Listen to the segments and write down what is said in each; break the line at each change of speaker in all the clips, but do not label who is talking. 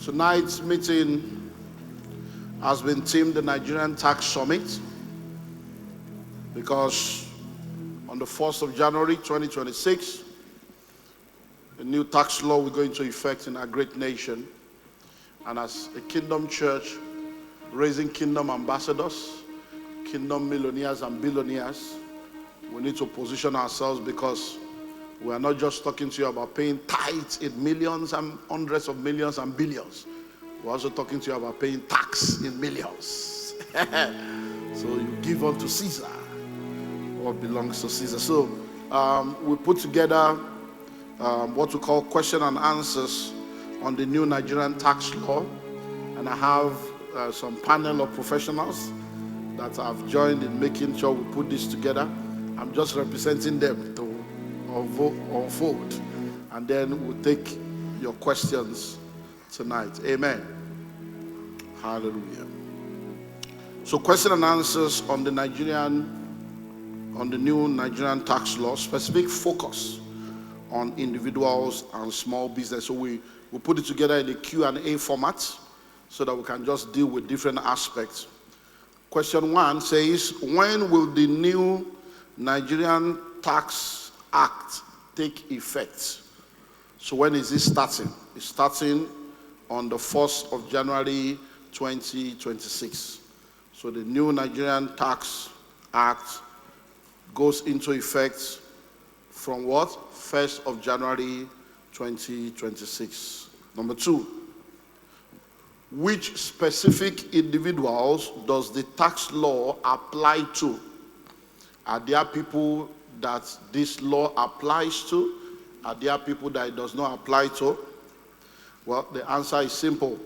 Tonight's meeting has been themed the Nigerian Tax Summit because on the 1st of January 2026, a new tax law will go into effect in our great nation. And as a kingdom church, raising kingdom ambassadors, kingdom millionaires and billionaires, we need to position ourselves because we are not just talking to you about paying tithes in millions and hundreds of millions and billions. We're also talking to you about paying tax in millions. So you give unto Caesar what belongs to Caesar. So we put together what we call question and answers on the new Nigerian tax law. And I have some panel of professionals that have joined in making sure we put this together. I'm just representing them to unfold, and then we'll take your questions tonight. Amen. Hallelujah. So question and answers on the new Nigerian tax law, specific focus on individuals and small business. So we put it together in a Q&A format so that we can just deal with different aspects. Question 1 says, when will the new Nigerian Tax Act take effect? So when is this starting? It's starting on the 1st of January 2026. So the new Nigerian Tax Act goes into effect from what? 1st of January 2026. Number 2, which specific individuals does the tax law apply to? Are there people that this law applies to? Are there people that it does not apply to? Well, the answer is simple.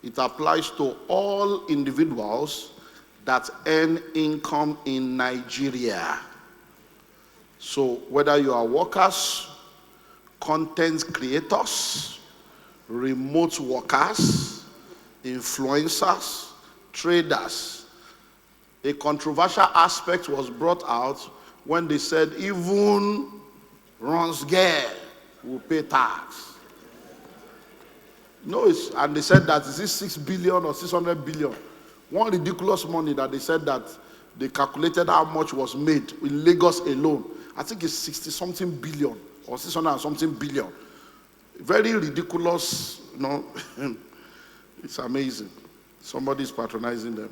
It applies to all individuals that earn income in Nigeria. So whether you are workers, content creators, remote workers, influencers, traders. A controversial aspect was brought out when they said even Ron's girl will pay tax. No, and they said that is it 6 billion or 600 billion? One ridiculous money that they said that they calculated how much was made in Lagos alone. I think it's 60 something billion or 600 something billion. Very ridiculous, you know. It's amazing. Somebody's patronizing them.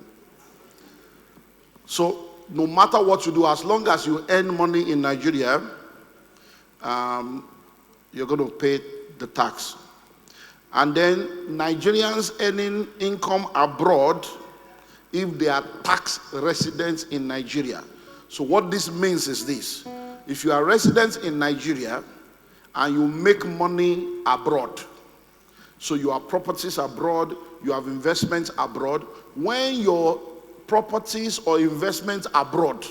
So no matter what you do, as long as you earn money in Nigeria, you're going to pay the tax. And then Nigerians earning income abroad, if they are tax residents in Nigeria. So what this means is this. If you are residents in Nigeria and you make money abroad, so you have properties abroad, you have investments abroad, when your properties or investments abroad,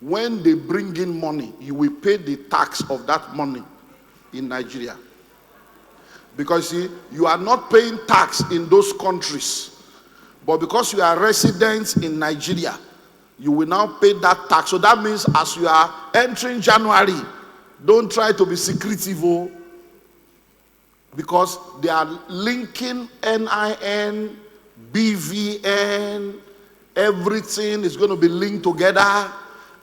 when they bring in money, you will pay the tax of that money in Nigeria. Because see, you are not paying tax in those countries, but because you are residents in Nigeria, you will now pay that tax. So that means as you are entering January, don't try to be secretive, because they are linking NIN, BVN, everything is going to be linked together,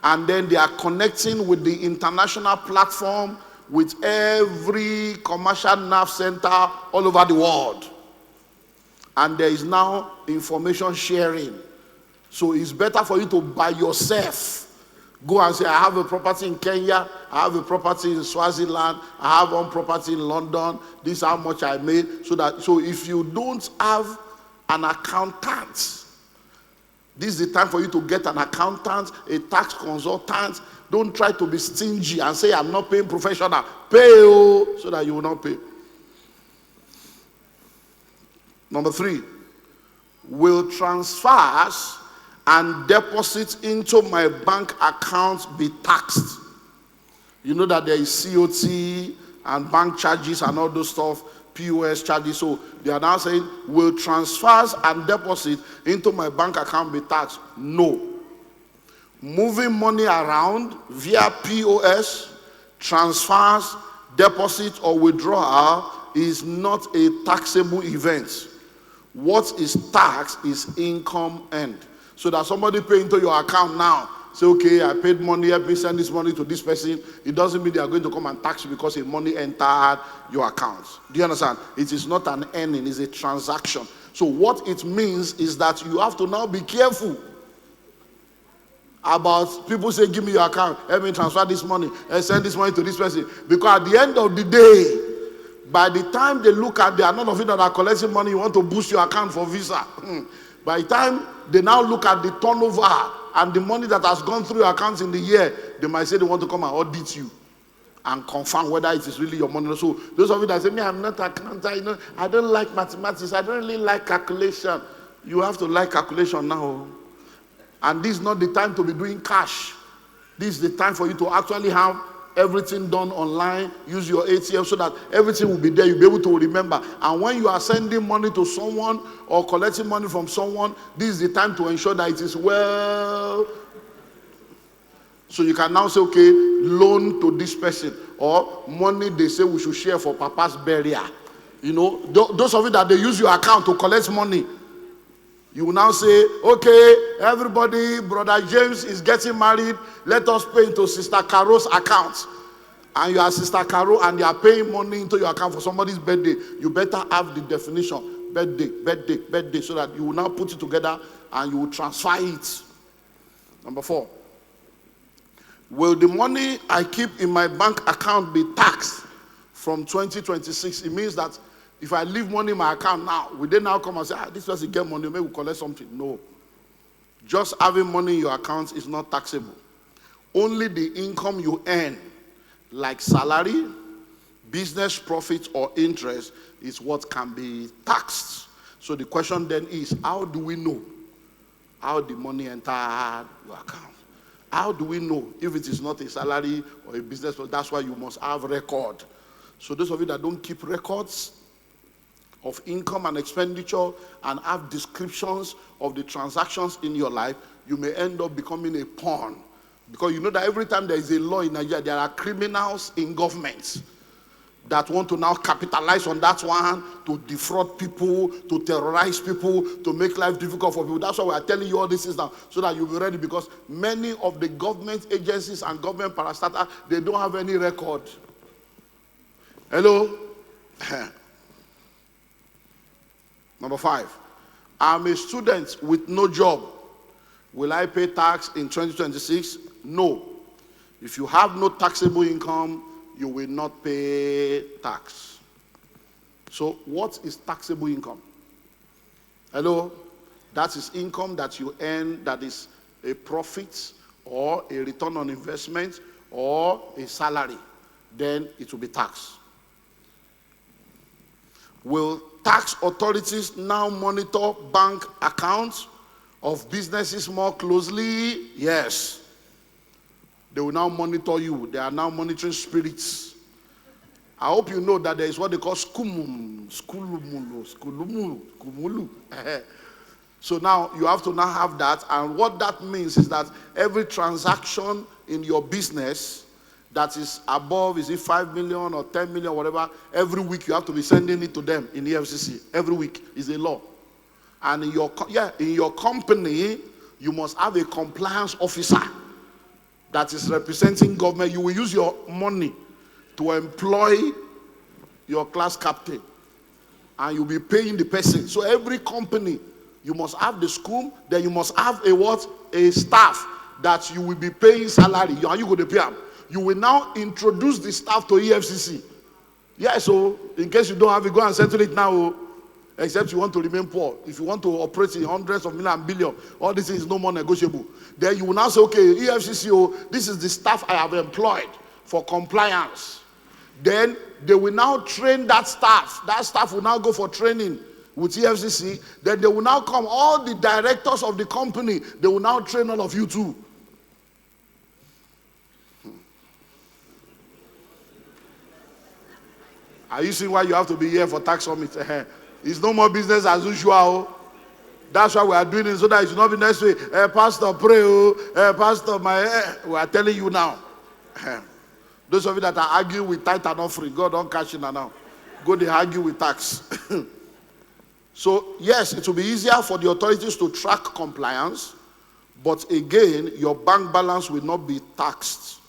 and then they are connecting with the international platform with every commercial nerve center all over the world. And there is now information sharing. So it's better for you to by yourself go and say, I have a property in Kenya, I have a property in Swaziland, I have one property in London, this is how much I made. So if you don't have an accountant, this is the time for you to get an accountant, a tax consultant. Don't try to be stingy and say, I'm not paying professional. Pay, so that you will not pay. Number 3, will transfers and deposits into my bank account be taxed? You know that there is COT and bank charges and all those stuff, POS charges. So they are now saying, will transfers and deposits into my bank account be taxed? No. Moving money around via POS, transfers, deposit or withdrawal is not a taxable event. What is taxed is income earned. So that somebody pay into your account now, say, okay, I paid money, help me send this money to this person. It doesn't mean they are going to come and tax you because the money entered your account. Do you understand? It is not an earning, it's a transaction. So what it means is that you have to now be careful about people say, give me your account, help me transfer this money, and send this money to this person. Because at the end of the day, by the time they look at, there are none of you that are collecting money, you want to boost your account for Visa. By the time they now look at the turnover and the money that has gone through your accounts in the year, they might say they want to come and audit you and confirm whether it is really your money. So those of you that say, me, I'm not an accountant, I don't like mathematics, I don't really like calculation. You have to like calculation now. And this is not the time to be doing cash. This is the time for you to actually have everything done online, use your ATM so that everything will be there, you'll be able to remember. And when you are sending money to someone or collecting money from someone, this is the time to ensure that it is well. So you can now say, okay, loan to this person, or money they say we should share for Papa's burial. You know, those of you that they use your account to collect money, you will now say, okay, everybody, Brother James is getting married. Let us pay into Sister Caro's account. And you are Sister Caro and you are paying money into your account for somebody's birthday. You better have the definition, birthday, so that you will now put it together and you will transfer it. Number 4. Will the money I keep in my bank account be taxed from 2026? It means that if I leave money in my account now, will they now come and say, this person get money, maybe we'll collect something? No. Just having money in your account is not taxable. Only the income you earn, like salary, business profit, or interest, is what can be taxed. So the question then is, how do we know how the money entered your account? How do we know if it is not a salary or a business? That's why you must have record. So those of you that don't keep records of income and expenditure and have descriptions of the transactions in your life, you may end up becoming a pawn. Because you know that every time there is a law in Nigeria, there are criminals in government that want to now capitalize on that one to defraud people, to terrorize people, to make life difficult for people. That's why we are telling you all this is now, so that you'll be ready, because many of the government agencies and government parastatals, they don't have any record. Hello? Number 5, I'm a student with no job. Will I pay tax in 2026? No. If you have no taxable income, you will not pay tax. So what is taxable income? Hello? That is income that you earn that is a profit or a return on investment or a salary. Then it will be taxed. Will tax authorities now monitor bank accounts of businesses more closely? Yes. They will now monitor you. They are now monitoring spirits. I hope you know that there is what they call skumulu. So now you have to now have that. And what that means is that every transaction in your business that is above, is it 5 million or 10 million, whatever, every week you have to be sending it to them in the FCC. Every week is a law. And in your company, you must have a compliance officer that is representing government. You will use your money to employ your class captain, and you'll be paying the person. So every company, you must have the school, then you must have a staff that you will be paying salary. Are you going to pay them? You will now introduce the staff to EFCC. Yeah, so in case you don't have it, go and settle it now. Except you want to remain poor. If you want to operate in hundreds of millions and billions, all this is no more negotiable. Then you will now say, okay, EFCC, this is the staff I have employed for compliance. Then they will now train that staff. That staff will now go for training with EFCC. Then they will now come, all the directors of the company, they will now train all of you too. Are you seeing why you have to be here for tax summit? It's no more business as usual. That's why we are doing it, so that it should not be next week. Pastor, pray. Pastor, we are telling you now. Those of you that are arguing with tithe and offering, God don't cash in and now. Go they argue with tax. So yes, it will be easier for the authorities to track compliance, but again, your bank balance will not be taxed.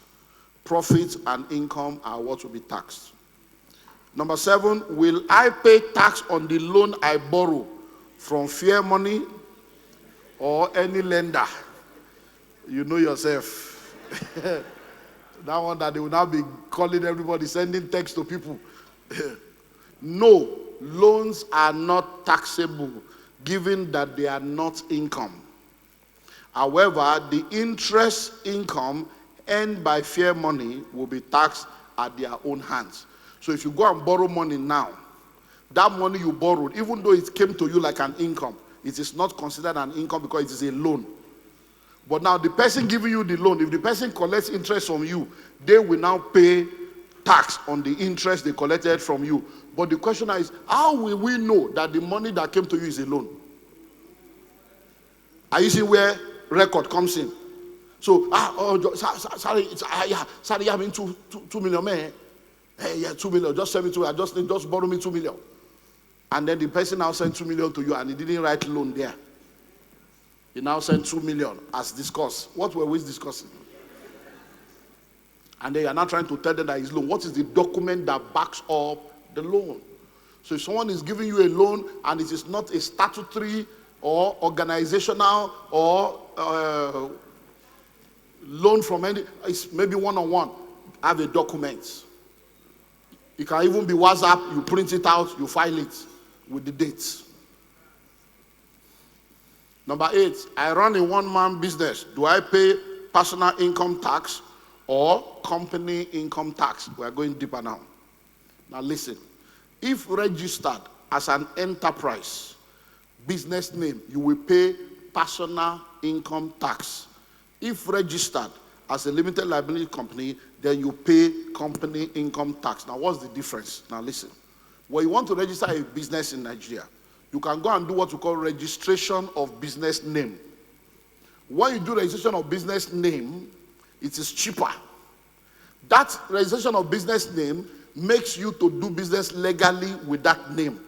Profits and income are what will be taxed. Number 7, will I pay tax on the loan I borrow from Fair Money or any lender? You know yourself. That one that they will now be calling everybody, sending text to people. No, loans are not taxable, given that they are not income. However, the interest income earned by Fair Money will be taxed at their own hands. So if you go and borrow money now, that money you borrowed, even though it came to you like an income, it is not considered an income because it is a loan. But now the person giving you the loan, if the person collects interest from you, they will now pay tax on the interest they collected from you. But the question is, how will we know that the money that came to you is a loan? Are you seeing where record comes in? So, sorry, I mean 2 million, man. Hey, yeah, 2 million, just send me 2 million. Just borrow me 2 million. And then the person now sent 2 million to you and he didn't write loan there. He now sent 2 million as discussed. What were we discussing? And they are now trying to tell them that it's loan. What is the document that backs up the loan? So if someone is giving you a loan and it is not a statutory or organizational or loan from any, it's maybe one-on-one, have a document. It can even be WhatsApp, you print it out, you file it with the dates. Number 8, I run a one-man business. Do I pay personal income tax or company income tax? We are going deeper now. Now listen, if registered as an enterprise, business name, you will pay personal income tax. If registered as a limited liability company, then you pay company income tax. Now what's the difference? Now listen, when you want to register a business in Nigeria, you can go and do what we call registration of business name. When you do registration of business name, it is cheaper. That registration of business name makes you to do business legally with that name.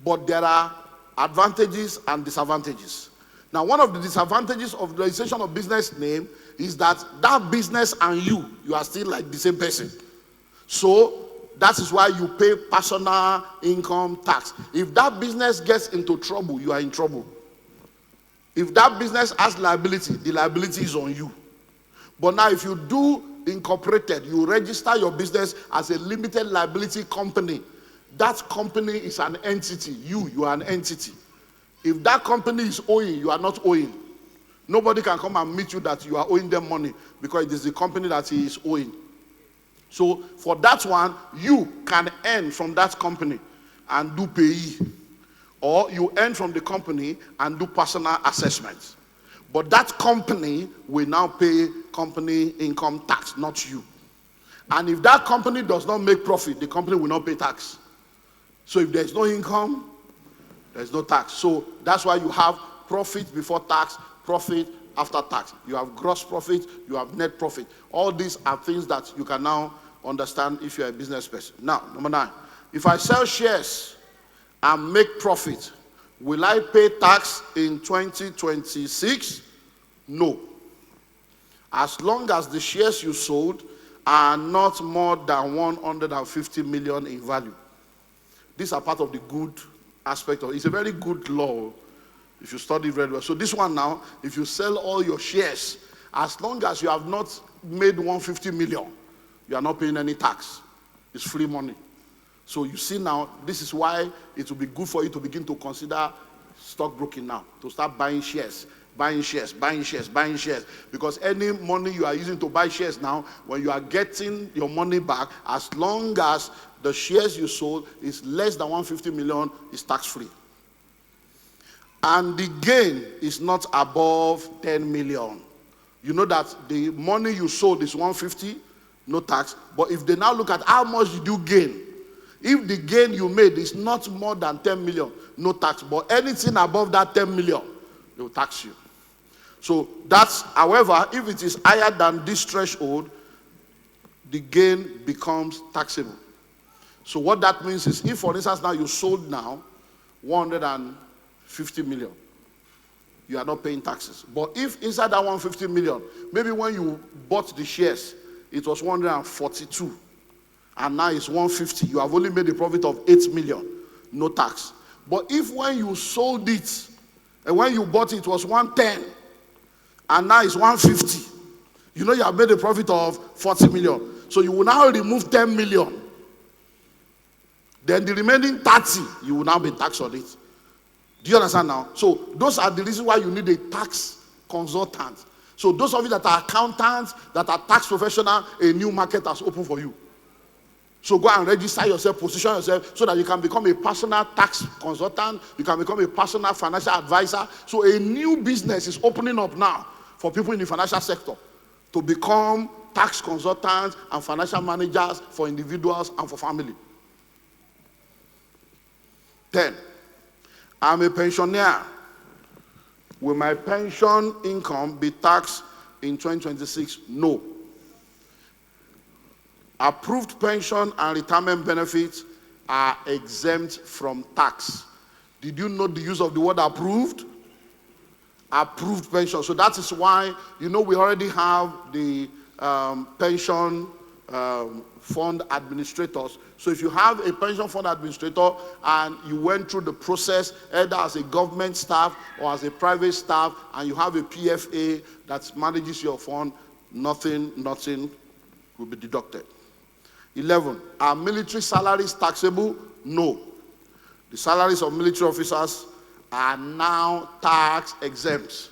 But there are advantages and disadvantages. Now, one of the disadvantages of the registration of business name is that that business and you are still like the same person. So that is why you pay personal income tax. If that business gets into trouble, you are in trouble. If that business has liability, the liability is on you. But now if you do incorporated, you register your business as a limited liability company, that company is an entity. You are an entity. If that company is owing, you are not owing. Nobody can come and meet you that you are owing them money because it is the company that he is owing. So for that one, you can earn from that company and do payee. Or you earn from the company and do personal assessments. But that company will now pay company income tax, not you. And if that company does not make profit, the company will not pay tax. So if there's no income, there's no tax. So that's why you have profit before tax, profit after tax. You have gross profit, you have net profit. All these are things that you can now understand if you're a business person. Now, number 9, if I sell shares and make profit, will I pay tax in 2026? No. As long as the shares you sold are not more than 150 million in value. These are part of the good aspect of it. It's a very good law if you study very well. So this one now, if you sell all your shares, as long as you have not made 150 million, you are not paying any tax. It's free money. So you see now, this is why it will be good for you to begin to consider stockbroking now, to start buying shares. Buying shares. Because any money you are using to buy shares now, when you are getting your money back, as long as the shares you sold is less than 150 million, is tax-free. And the gain is not above 10 million. You know that the money you sold is 150, no tax. But if they now look at how much did you gain, if the gain you made is not more than 10 million, no tax. But anything above that 10 million, they will tax you. So that's, however, if it is higher than this threshold, the gain becomes taxable. So what that means is, if for instance now you sold now 150 million, you are not paying taxes. But if inside that 150 million, maybe when you bought the shares, it was 142, and now it's 150, you have only made a profit of 8 million, no tax. But if when you sold it, and when you bought it was 110, and now it's 150, you know you have made a profit of 40 million. So you will now remove 10 million. Then the remaining 30, you will now be taxed on it. Do you understand now? So those are the reasons why you need a tax consultant. So those of you that are accountants, that are tax professional, a new market has opened for you. So go and register yourself, position yourself, so that you can become a personal tax consultant, you can become a personal financial advisor. So a new business is opening up now for people in the financial sector to become tax consultants and financial managers for individuals and for family. 10. I'm a pensioner. Will my pension income be taxed in 2026? No. Approved pension and retirement benefits are exempt from tax. Did you know the use of the word approved? Approved pension. So that is why, you know, we already have the pension fund administrators. So if you have a pension fund administrator and you went through the process either as a government staff or as a private staff, and you have a PFA that manages your fund, nothing will be deducted. 11. Are military salaries taxable? No. The salaries of military officers are now tax exempt.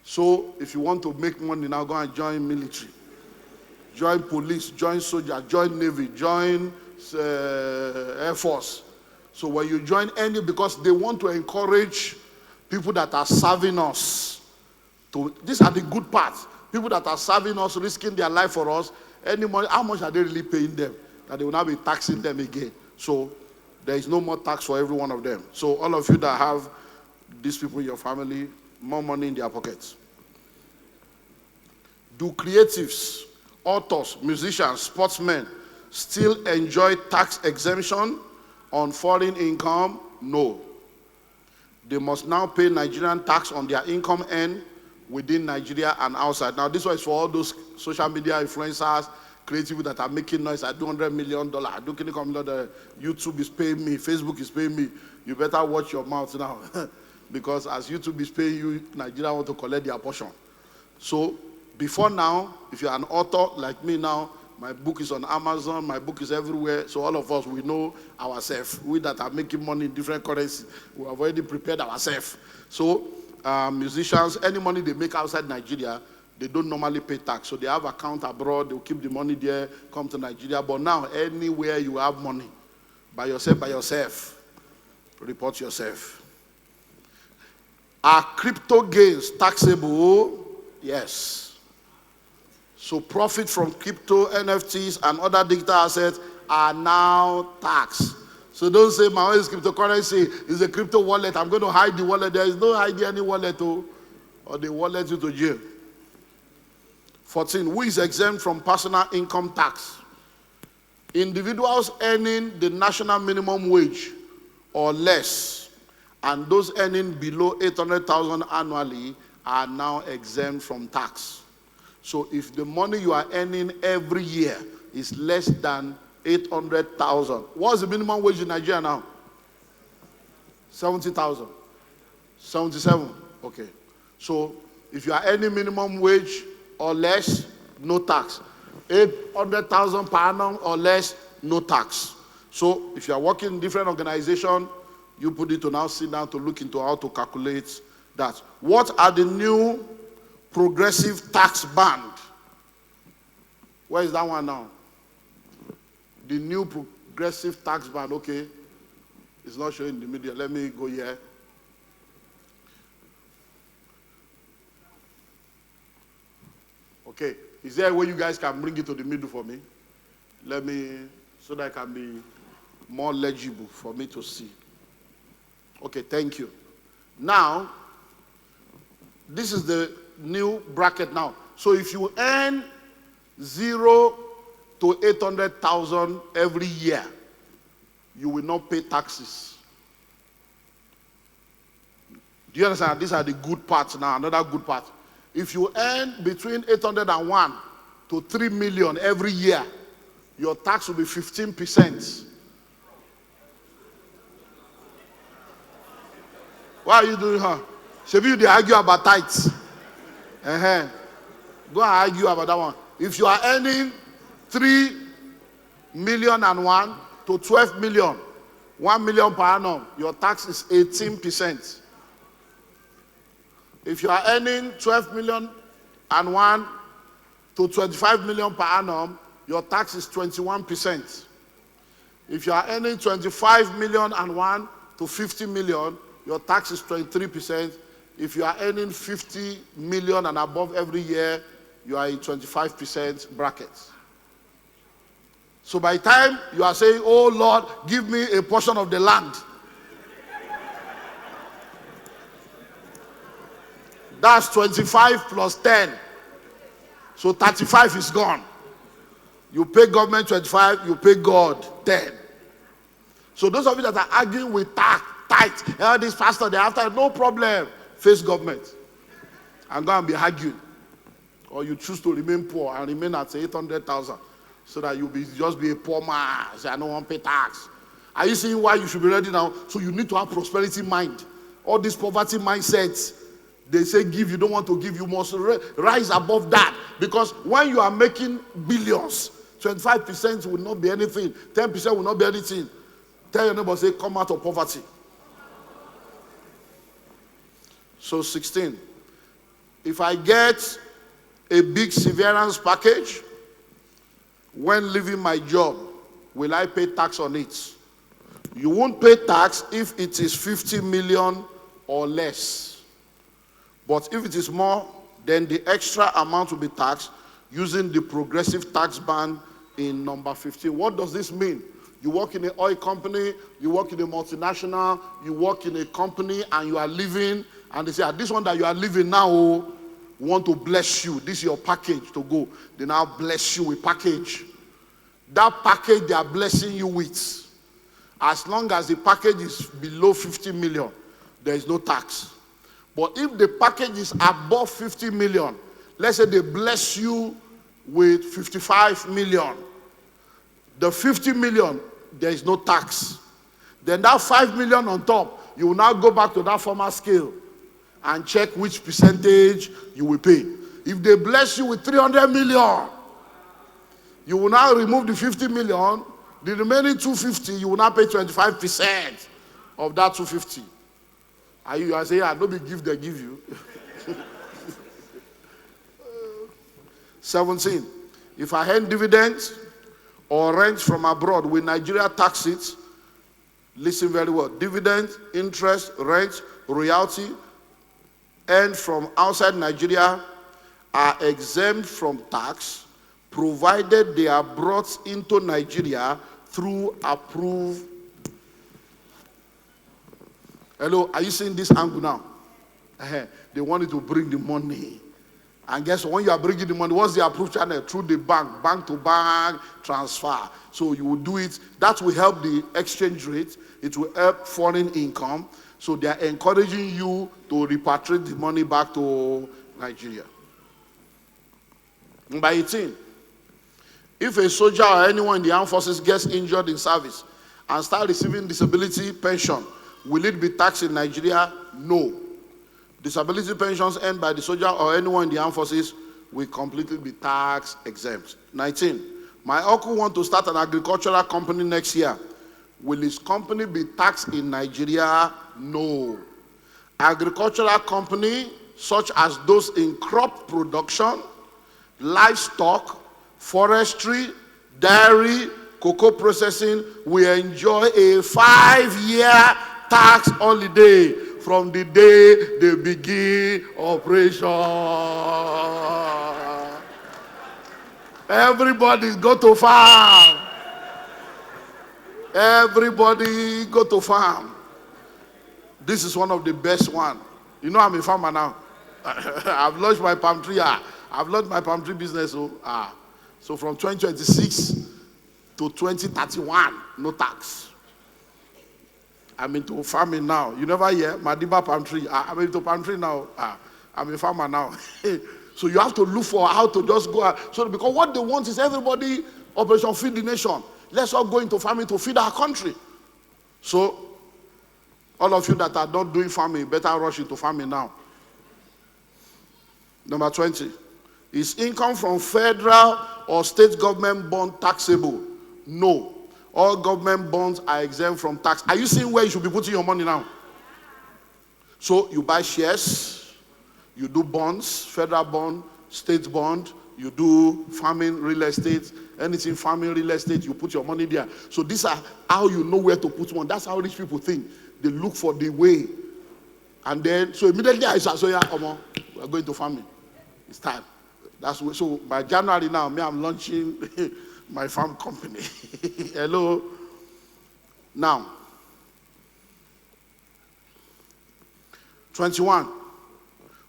So if you want to make money now, go and join military. Join police, join soldier, join navy, join Air Force. So when you join any, because they want to encourage people that are serving us. These are the good parts. People that are serving us, risking their life for us. Any money, how much are they really paying them? That they will not be taxing them again. So there is no more tax for every one of them. So all of you that have these people in your family, more money in their pockets. Do creatives, authors, musicians, sportsmen still enjoy tax exemption on foreign income? No. They must now pay Nigerian tax on their income earned within Nigeria and outside. Now this one is for all those social media influencers, creative that are making noise. I do $100 million. I do YouTube is paying me. Facebook is paying me. You better watch your mouth now. Because as YouTube is paying you, Nigeria want to collect their portion. So before now, if you're an author like me now, my book is on Amazon, my book is everywhere. So all of us, we know ourselves. We that are making money in different currencies, we have already prepared ourselves. So musicians, any money they make outside Nigeria, they don't normally pay tax. So they have account abroad, they'll keep the money there, come to Nigeria. But now, anywhere you have money, by yourself, report yourself. Are crypto gains taxable? Yes. So profit from crypto, NFTs, and other digital assets are now taxed. So don't say my own is cryptocurrency, is a crypto wallet, I'm going to hide the wallet. There is no hiding any wallet, or the wallet you to jail. 14. Who is exempt from personal income tax? Individuals earning the national minimum wage or less, and those earning below 800,000 annually are now exempt from tax. So if the money you are earning every year is less than 800,000, what's the minimum wage in Nigeria now? 70,000. 77. Okay. So if you are earning minimum wage or less, no tax. 800,000 per annum or less, no tax. So if you are working in different organization, you put it to now sit down to look into how to calculate that. What are the new progressive tax band? Where is that one now? The new progressive tax band, okay. It's not showing in the media. Let me go here. Okay, is there a way you guys can bring it to the middle for me? Let me, so that it can be more legible for me to see. Okay, thank you. Now, this is the new bracket now. So if you earn 0 to 800,000 every year, you will not pay taxes. Do you understand? These are the good parts now. Another good part. If you earn between 801 to 3 million every year, your tax will be 15%. Why are you doing her? Should they argue about tithes? Go and argue about that one. If you are earning 3 million and 1 to 12 million, 1 million per annum, your tax is 18%. If you are earning 12 million and 1 to 25 million per annum, your tax is 21%. If you are earning 25 million and 1 to 50 million, your tax is 23%. If you are earning 50 million and above every year, you are in 25% bracket. So by the time you are saying, oh Lord, give me a portion of the land, that's 25 plus 10. So 35 is gone. You pay government 25, you pay God 10. So those of you that are arguing with tithe, this pastor, they after, no problem. Face government. And go and be arguing. Or you choose to remain poor and remain at 800,000. So that you'll just be a poor man. Say, I don't want to pay tax. Are you seeing why you should be ready now? So you need to have prosperity mind. All these poverty mindsets, they say give, you don't want to give, you must rise above that. Because when you are making billions, 25% will not be anything, 10% will not be anything. Tell your neighbor, say, come out of poverty. So 16, if I get a big severance package, when leaving my job, will I pay tax on it? You won't pay tax if it is 50 million or less. But if it is more, then the extra amount will be taxed using the progressive tax band in number 15. What does this mean? You work in an oil company, you work in a multinational, you work in a company and you are living, and they say, this one that you are living now, we want to bless you. This is your package to go. They now bless you with package. That package they are blessing you with, as long as the package is below 50 million, there is no tax. But if the package is above 50 million, let's say they bless you with 55 million, the 50 million, there is no tax. Then that 5 million on top, you will now go back to that former scale and check which percentage you will pay. If they bless you with 300 million, you will now remove the 50 million, the remaining 250, you will now pay 25% of that 250. You are saying, don't be give, they give you. 17, if I earn dividends or rent from abroad, will Nigeria tax it? Listen very well. Dividends, interest, rent, royalty earned from outside Nigeria are exempt from tax, provided they are brought into Nigeria through approved. Hello, are you seeing this angle now? They wanted to bring the money. And guess what? When you are bringing the money, what's the approved channel? Through the bank to bank transfer. So you will do it. That will help the exchange rate. It will help foreign income. So they are encouraging you to repatriate the money back to Nigeria. Number 18, if a soldier or anyone in the armed forces gets injured in service and start receiving disability pension, will it be taxed in Nigeria? No. Disability pensions earned by the soldier or anyone in the armed forces will completely be tax exempt. 19. My uncle wants to start an agricultural company next year. Will his company be taxed in Nigeria? No. Agricultural company, such as those in crop production, livestock, forestry, dairy, cocoa processing, will enjoy a 5-year tax holiday from the day they begin operation. Everybody go to farm. Everybody go to farm. This is one of the best one. You know I'm a farmer now. I've launched my palm tree. I've launched my palm tree business. So from 2026 to 2031, no tax. I'm into farming now. You never hear Madiba palm tree. I'm into palm tree now. I'm a farmer now. So you have to look for how to just go out. So because what they want is everybody, Operation Feed the Nation. Let's all go into farming to feed our country. So all of you that are not doing farming, better rush into farming now. Number 20. Is income from federal or state government bond taxable? No. All government bonds are exempt from tax. Are you seeing where you should be putting your money now? So you buy shares, you do bonds, federal bond, state bond, you do farming, real estate, anything farming, real estate, you put your money there. So these are how you know where to put one. That's how rich people think. They look for the way. And then, so immediately I said, so yeah, come on, we're going to farming. It's time. So by January now, I'm launching my farm company. Hello. Now, 21.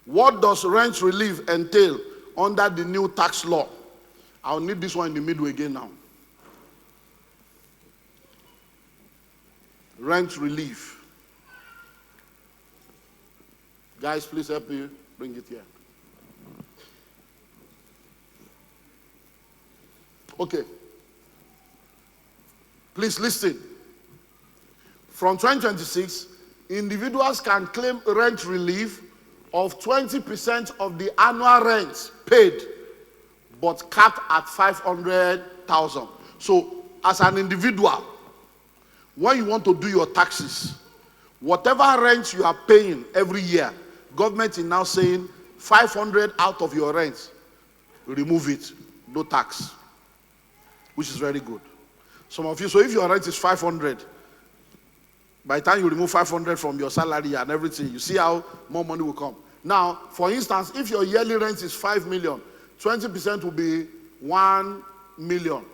What does rent relief entail under the new tax law? I'll need this one in the middle again now. Rent relief. Guys, please help me bring it here. Okay. Please listen. From 2026, individuals can claim rent relief of 20% of the annual rent paid, but capped at 500,000. So, as an individual, when you want to do your taxes, whatever rent you are paying every year, government is now saying 500 out of your rent, remove it, no tax, which is very good. Some of you, so if your rent is 500, by the time you remove 500 from your salary and everything, you see how more money will come. Now, for instance, if your yearly rent is 5 million, 20% will be 1 million.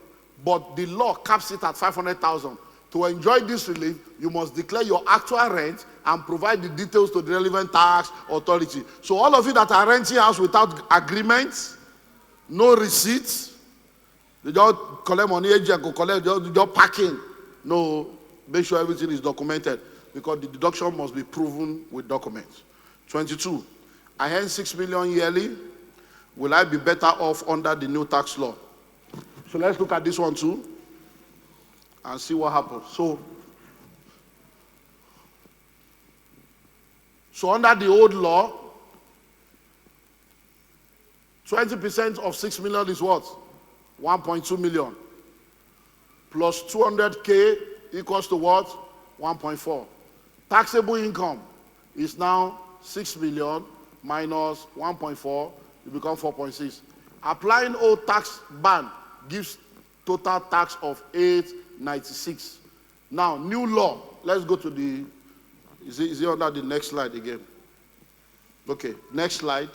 But the law caps it at 500,000. To enjoy this relief, you must declare your actual rent and provide the details to the relevant tax authority. So all of you that are renting house without agreement, no receipts, they just collect money, agent go collect, just parking. No, make sure everything is documented because the deduction must be proven with documents. 22. I earn 6 million yearly. Will I be better off under the new tax law? So let's look at this one too and see what happens. So under the old law, 20% of 6 million is what? 1.2 million. Plus 200K equals to what? 1.4. Taxable income is now 6 million minus 1.4, it becomes 4.6. Applying old tax ban gives total tax of 896. Now, new law. Let's go to the, is it under the next slide again? Okay, next slide.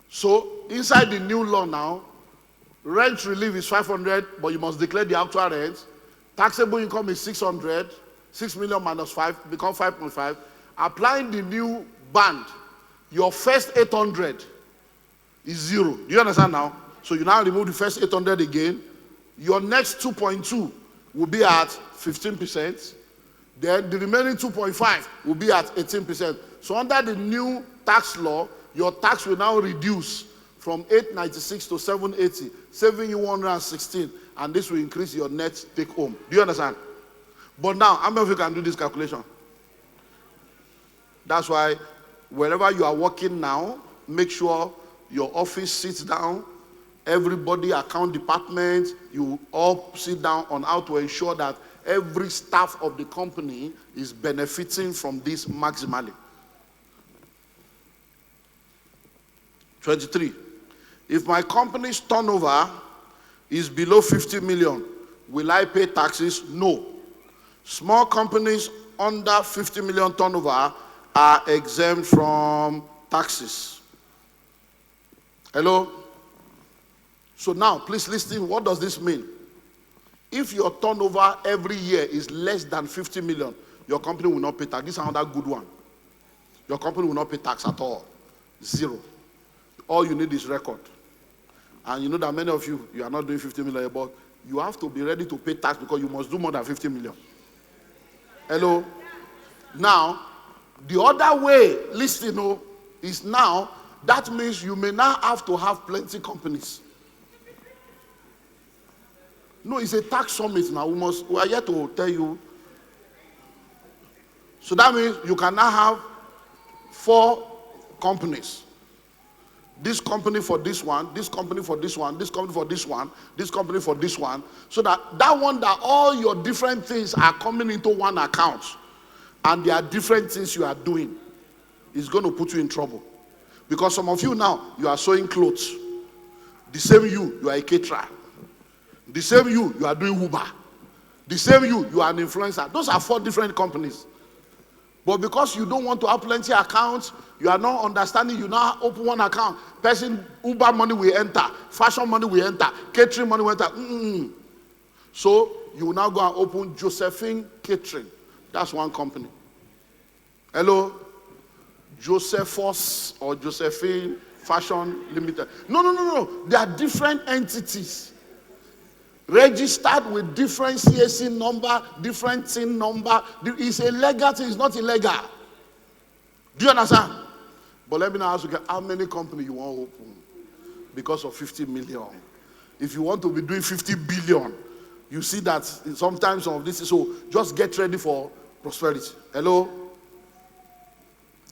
So, inside the new law now, rent relief is 500, but you must declare the actual rent. Taxable income is 600. 6 million minus 5 becomes 5.5. Applying the new band, your first 800 is 0. Do you understand now? So you now remove the first 800 again. Your next 2.2 will be at 15%. Then the remaining 2.5 will be at 18%. So under the new tax law, your tax will now reduce from 896 to 780, saving you 116, and this will increase your net take home. Do you understand? But now, how many of you can do this calculation? That's why wherever you are working now, make sure your office sits down, everybody, account department, you all sit down on how to ensure that every staff of the company is benefiting from this maximally. 23. If my company's turnover is below 50 million, will I pay taxes? No. Small companies under 50 million turnover are exempt from taxes. Hello? So now, please listen, what does this mean? If your turnover every year is less than 50 million, your company will not pay tax. This is another good one. Your company will not pay tax at all. 0. All you need is record. And you know that many of you are not doing 50 million, but you have to be ready to pay tax because you must do more than 50 million. Hello? Now, the other way, listen, is now, that means you may now have to have plenty companies. No, it's a tax summit now. We are here to tell you. So that means you can now have 4 companies. This company for this one, this company for this one, this company for this one, this company for this one. So that one that all your different things are coming into one account and there are different things you are doing is going to put you in trouble. Because some of you now, you are sewing clothes. The same you are a caterer. The same you are doing Uber. The same you are an influencer. Those are 4 different companies. But because you don't want to have plenty accounts, you are not understanding, you now open one account. Person, Uber money will enter, fashion money will enter, catering money will enter. So you will now go and open Josephine Catering. That's one company. Hello? Josephus or Josephine Fashion Limited. No. They are different entities. Registered with different CAC number, different TIN number. It's a legal thing, it's not illegal. Do you understand? But let me now ask you, how many companies you want to open because of 50 million? If you want to be doing 50 billion, you see that sometimes some of this is so. Just get ready for prosperity. Hello?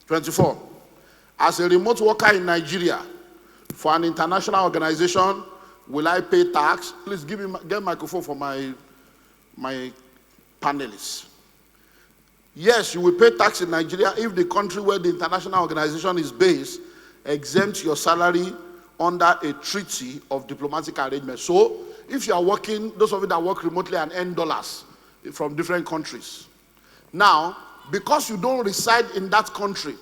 24. As a remote worker in Nigeria for an international organization, will I pay tax? Please get a microphone for my panelists. Yes, you will pay tax in Nigeria if the country where the international organization is based exempts your salary under a treaty of diplomatic arrangement. So, if you are working, those of you that work remotely and earn dollars from different countries. Now, because you don't reside in that country,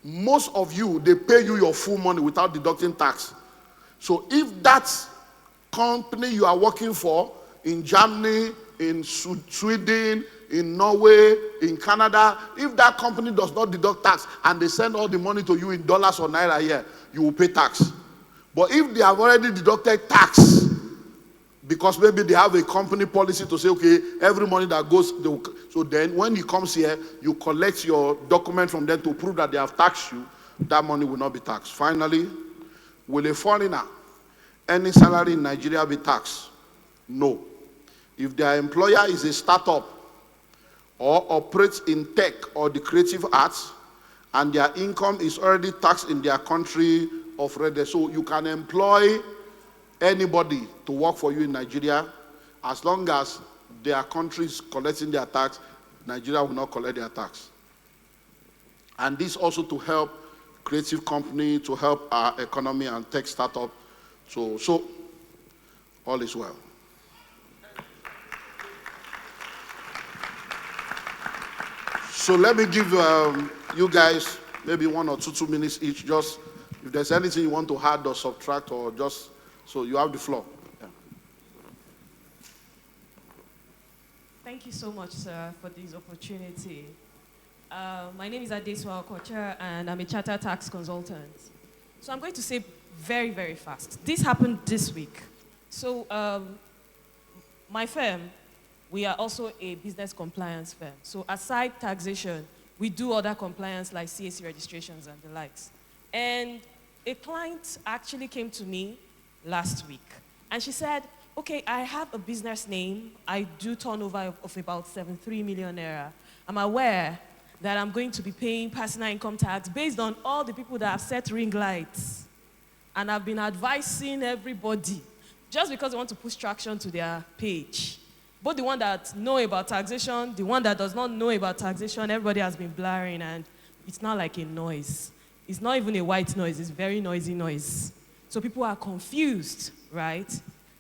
most of you, they pay you your full money without deducting tax. So if that company you are working for in Germany, in Sweden, in Norway, in Canada, if that company does not deduct tax and they send all the money to you in dollars or naira here, you will pay tax. But if they have already deducted tax, because maybe they have a company policy to say, okay, every money that goes, so then when he comes here, you collect your document from them to prove that they have taxed you, that money will not be taxed. Finally, will a foreigner earning salary in Nigeria be taxed? No. If their employer is a startup or operates in tech or the creative arts and their income is already taxed in their country of residence, so you can employ anybody to work for you in Nigeria as long as their country is collecting their tax, Nigeria will not collect their tax. And this also to help creative company, to help our economy and tech startup. So all is well. So let me give you guys maybe 1 or 2 minutes each. Just if there's anything you want to add or subtract or just, so you have the floor. Yeah.
Thank you so much, sir, for this opportunity. My name is Adeswa Okocha, and I'm a chartered tax consultant. So I'm going to say very, very fast. This happened this week. So my firm, we are also a business compliance firm. So aside taxation, we do other compliance like CAC registrations and the likes. And a client actually came to me last week, and she said, okay, I have a business name. I do turnover of about 73 million naira. I'm aware that I'm going to be paying personal income tax based on all the people that have set ring lights. And I've been advising everybody, just because they want to push traction to their page. Both the one that know about taxation, the one that does not know about taxation, everybody has been blaring, and it's not like a noise. It's not even a white noise, it's very noisy noise. So people are confused, right?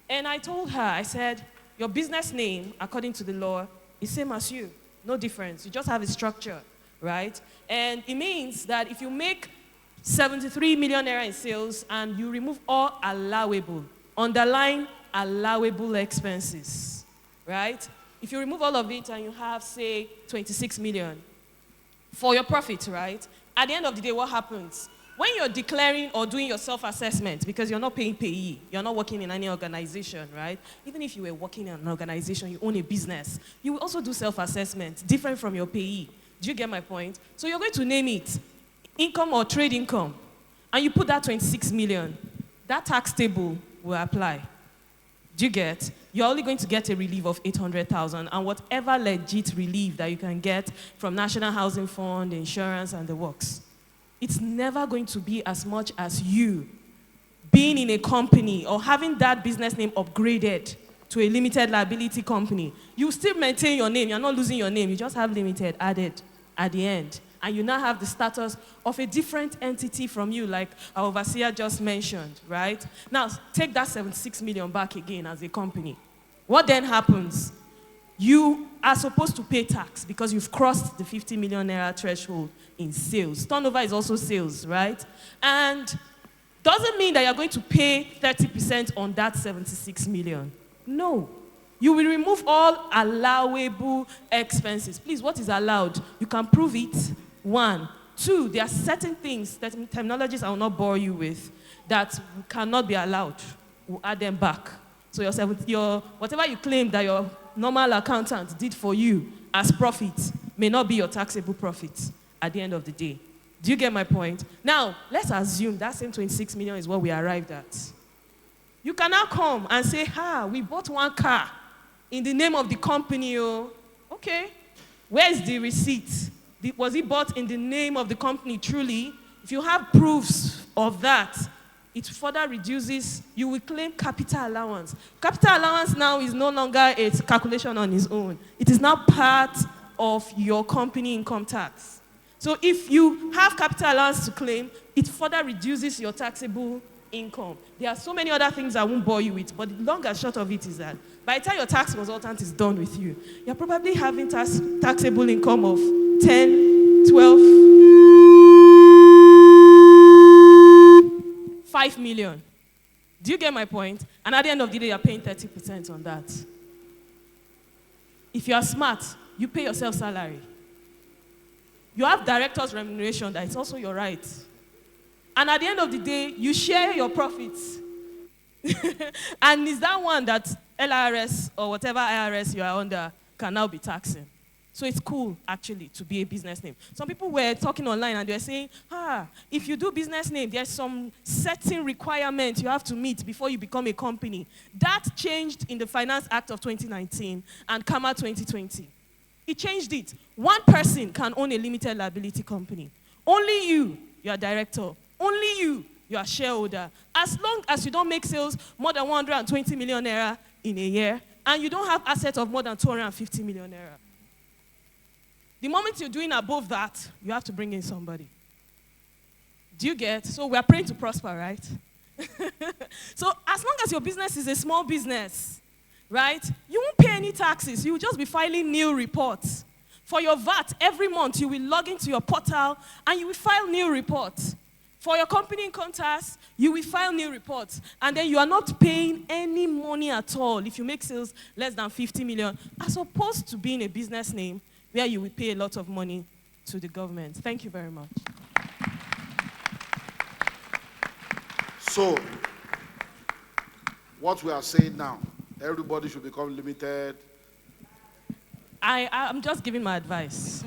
And I told her, I said, your business name, according to the law, is same as you. No difference. You just have a structure, right? And it means that if you make 73 million naira in sales and you remove all allowable, underline allowable expenses, right? If you remove all of it and you have, say, 26 million for your profit, right? At the end of the day, what happens? when you're declaring or doing your self-assessment, because you're not paying payee, you're not working in any organization, right? Even if you were working in an organization, you own a business, you will also do self-assessment, different from your payee. Do you get my point? So you're going to name it income or trade income, and you put that 26 million. That tax table will apply. Do you get? You're only going to get a relief of 800,000, and whatever legit relief that you can get from National Housing Fund, insurance, and the works. It's never going to be as much as you being in a company or having that business name upgraded to a limited liability company. You still maintain your name. You're not losing your name. You just have limited added at the end. And you now have the status of a different entity from you, like our overseer just mentioned, right? Now, take that 76 million back again as a company. What then happens? You are supposed to pay tax because you've crossed the 50 million naira threshold in sales. Turnover is also sales, right? And doesn't mean that you're going to pay 30% on that 76 million. No. You will remove all allowable expenses. Please, what is allowed? You can prove it. 1. 2, there are certain things, that terminologies I will not bore you with, that cannot be allowed. We'll add them back. So your whatever you claim that your normal accountant did for you as profit may not be your taxable profit at the end of the day. Do you get my point? Now, let's assume that same 26 million is what we arrived at. You can now come and say, we bought one car in the name of the company. Oh. Okay. Where's the receipt? Was it bought in the name of the company truly? If you have proofs of that, it further reduces, you will claim capital allowance. Capital allowance now is no longer a calculation on its own. It is now part of your company income tax. So if you have capital allowance to claim, it further reduces your taxable income. There are so many other things I won't bore you with, but the long and short of it is that by the time your tax consultant is done with you, you're probably having taxable income of 10, 12, 5 million. Do you get my point? And at the end of the day, you're paying 30% on that. If you are smart, you pay yourself salary. You have director's remuneration, that is also your right. And at the end of the day, you share your profits. And is that one that LRS or whatever IRS you are under can now be taxing? So it's cool, actually, to be a business name. Some people were talking online and they were saying, if you do business name, there's some certain requirements you have to meet before you become a company. That changed in the Finance Act of 2019 and CAMA 2020. It changed it. One person can own a limited liability company. Only you are director. Only you are shareholder. As long as you don't make sales more than 120 million naira in a year, and you don't have assets of more than 250 million naira. The moment you're doing above that, you have to bring in somebody. Do you get? So we are praying to prosper, right? So as long as your business is a small business, right, you won't pay any taxes. You will just be filing new reports. For your VAT, every month you will log into your portal and you will file new reports. For your company income tax, you will file new reports. And then you are not paying any money at all if you make sales less than 50 million, as opposed to being a business name where you will pay a lot of money to the government. Thank you very much.
So, what we are saying now, everybody should become limited.
I'm just giving my advice.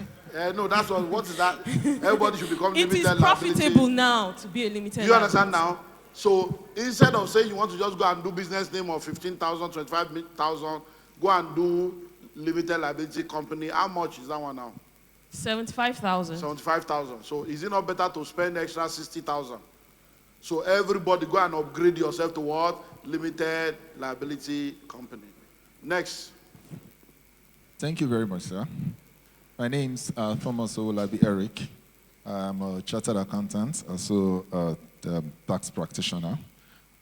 No, that's what is that? Everybody should become limited.
It is profitable now to be a limited.
You understand now? So, instead of saying you want to just go and do business name of 15,000, 25,000, go and do limited liability company. How much is that one now?
75,000.
75,000. So is it not better to spend extra 60,000? So everybody go and upgrade yourself to what? Limited liability company. Next.
Thank you very much, sir. My name's Thomas Olabi Eric. I'm a chartered accountant, also a tax practitioner.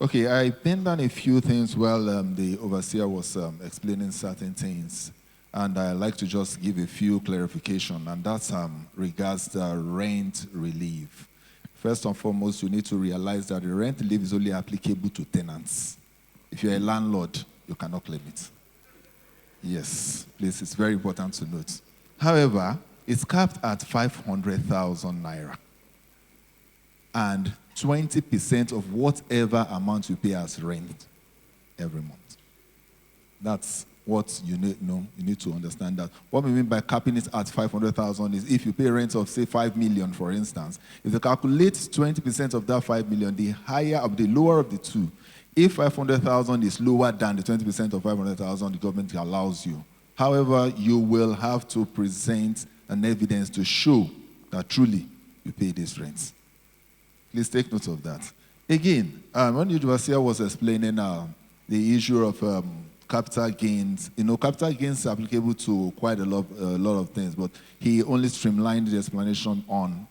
Okay, I've been down a few things while the overseer was explaining certain things. And I'd like to just give a few clarification, and that's regards the rent relief. First and foremost, you need to realize that the rent relief is only applicable to tenants. If you're a landlord, you cannot claim it. Yes, please, it's very important to note. However, it's capped at 500,000 naira. and 20% of whatever amount you pay as rent every month. That's what you need. No, you need to understand that. What we mean by capping it at 500,000 is if you pay rent of say 5 million, for instance, if you calculate 20% of that 5 million, the lower of the two, if 500,000 is lower than the 20% of 500,000, the government allows you. However, you will have to present an evidence to show that truly you pay these rents. Please take note of that. Again, when Udvasia was explaining the issue of capital gains, capital gains are applicable to quite a lot of things, but he only streamlined the explanation on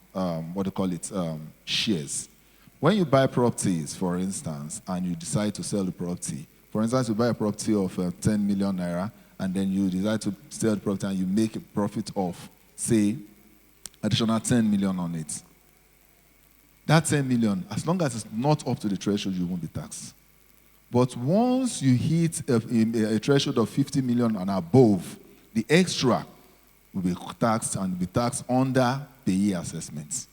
shares. When you buy properties, for instance, and you decide to sell the property, for instance, you buy a property of 10 million naira, and then you decide to sell the property and you make a profit of, say, additional 10 million on it. That 10 million, as long as it's not up to the threshold, you won't be taxed. But once you hit a threshold of 50 million and above, the extra will be taxed and will be taxed under payee assessments.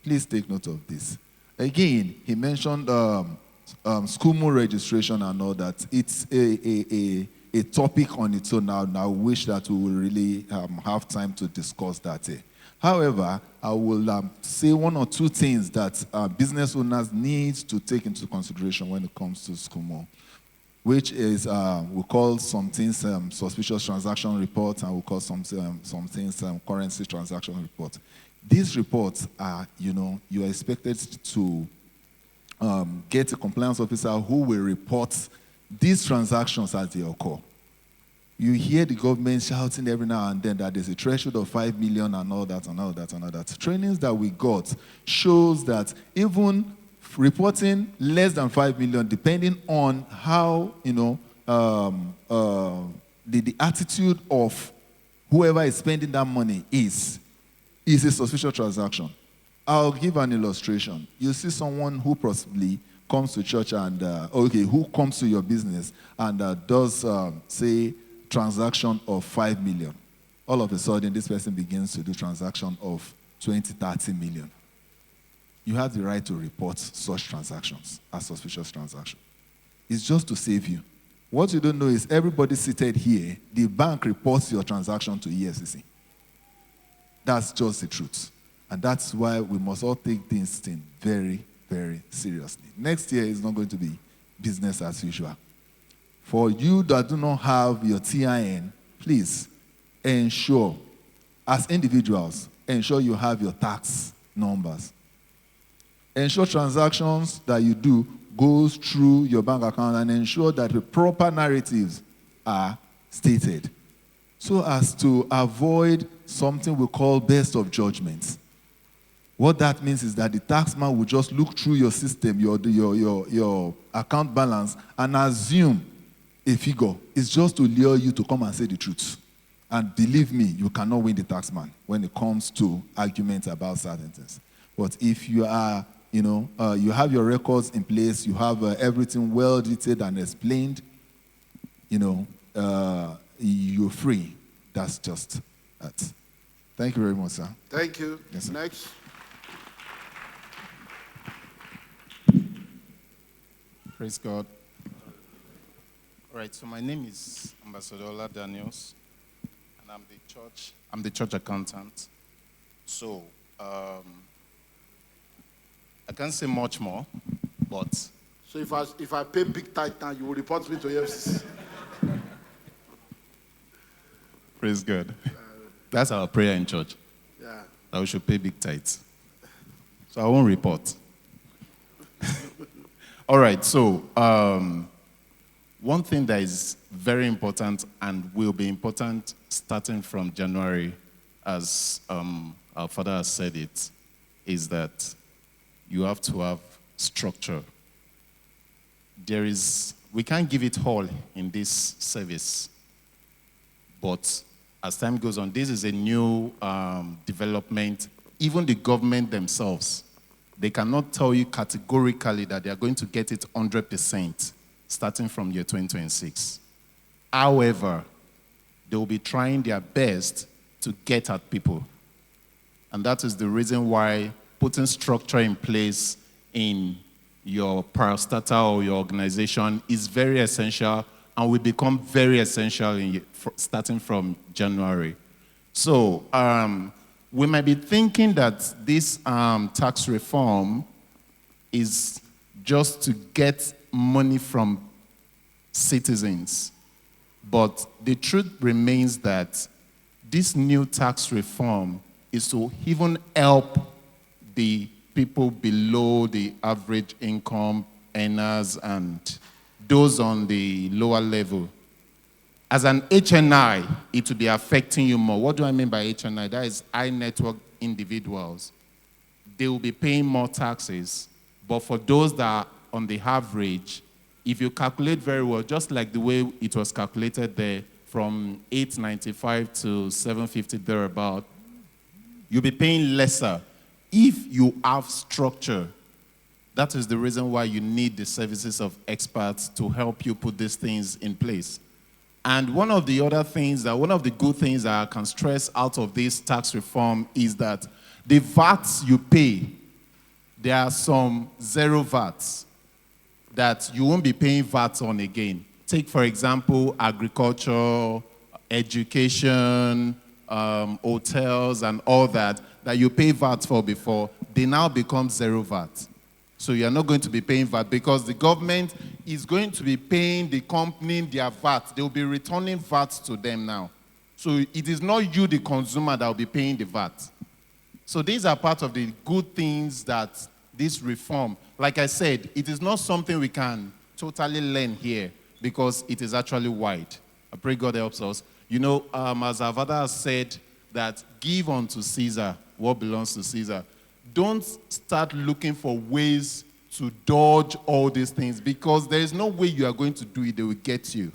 Please take note of this. Again, he mentioned school registration and all that. It's a topic on its own now. I wish that we will really have time to discuss that. However, I will say one or two things that business owners need to take into consideration when it comes to SCUMO, which is we call some things suspicious transaction reports, and we call some things currency transaction reports. These reports are, you are expected to get a compliance officer who will report these transactions as they occur. You hear the government shouting every now and then that there's a threshold of 5 million and all that and all that and all that. Trainings that we got shows that even reporting less than 5 million, depending on how, the attitude of whoever is spending that money is a suspicious transaction. I'll give an illustration. You see someone who possibly comes to church and, who comes to your business and does, say, transaction of 5 million. All of a sudden, this person begins to do transaction of 20, 30 million. You have the right to report such transactions as suspicious transactions. It's just to save you. What you don't know is everybody seated here, the bank reports your transaction to EFCC. That's just the truth. And that's why we must all take this thing very, very seriously. Next year is not going to be business as usual. For you that do not have your TIN, please ensure, as individuals, ensure you have your tax numbers. Ensure transactions that you do goes through your bank account and ensure that the proper narratives are stated so as to avoid something we call best of judgments. What that means is that the taxman will just look through your system, your account balance, and assume a figure. It's just to lure you to come and say the truth. And believe me, you cannot win the taxman when it comes to arguments about certain things. But if you are, you have your records in place, you have everything well detailed and explained, you're free. That's just that. Thank you very much, sir.
Thank you.
Yes, sir.
Next.
Praise God. All right, so my name is Ambassador Ola Daniels, and I'm the church accountant. So, I can't say much more, but...
So if I pay big tithe now, you will report me to EFCC.
Praise God. That's our prayer in church.
Yeah.
That we should pay big tithes. So I won't report. All right, so one thing that is very important and will be important starting from January, as our father has said it, is that you have to have structure. We can't give it all in this service, but as time goes on, this is a new development. Even the government themselves, they cannot tell you categorically that they are going to get it 100% starting from year 2026. However, they will be trying their best to get at people. And that is the reason why putting structure in place in your parastatal or your organization is very essential and will become very essential starting from January. So we might be thinking that this tax reform is just to get money from citizens. But the truth remains that this new tax reform is to even help the people below the average income earners and those on the lower level. As an HNI, it will be affecting you more. What do I mean by HNI? That is high net worth individuals. They will be paying more taxes. But for those that are on the average, if you calculate very well, just like the way it was calculated there, from 895 to 750 thereabout, you'll be paying lesser if you have structure. That is the reason why you need the services of experts to help you put these things in place. And one of the good things that I can stress out of this tax reform is that the VATs you pay, there are some zero VATs that you won't be paying VAT on again. Take, for example, agriculture, education, hotels, and all that you pay VAT for before, they now become zero VAT. So you're not going to be paying VAT because the government is going to be paying the company their VAT. They will be returning VAT to them now. So it is not you, the consumer, that will be paying the VAT. So these are part of the good things that this reform, like I said, it is not something we can totally learn here because it is actually wide. I pray God helps us. You know, as our father has said, that give unto Caesar what belongs to Caesar. Don't start looking for ways to dodge all these things because there is no way you are going to do it. They will get you.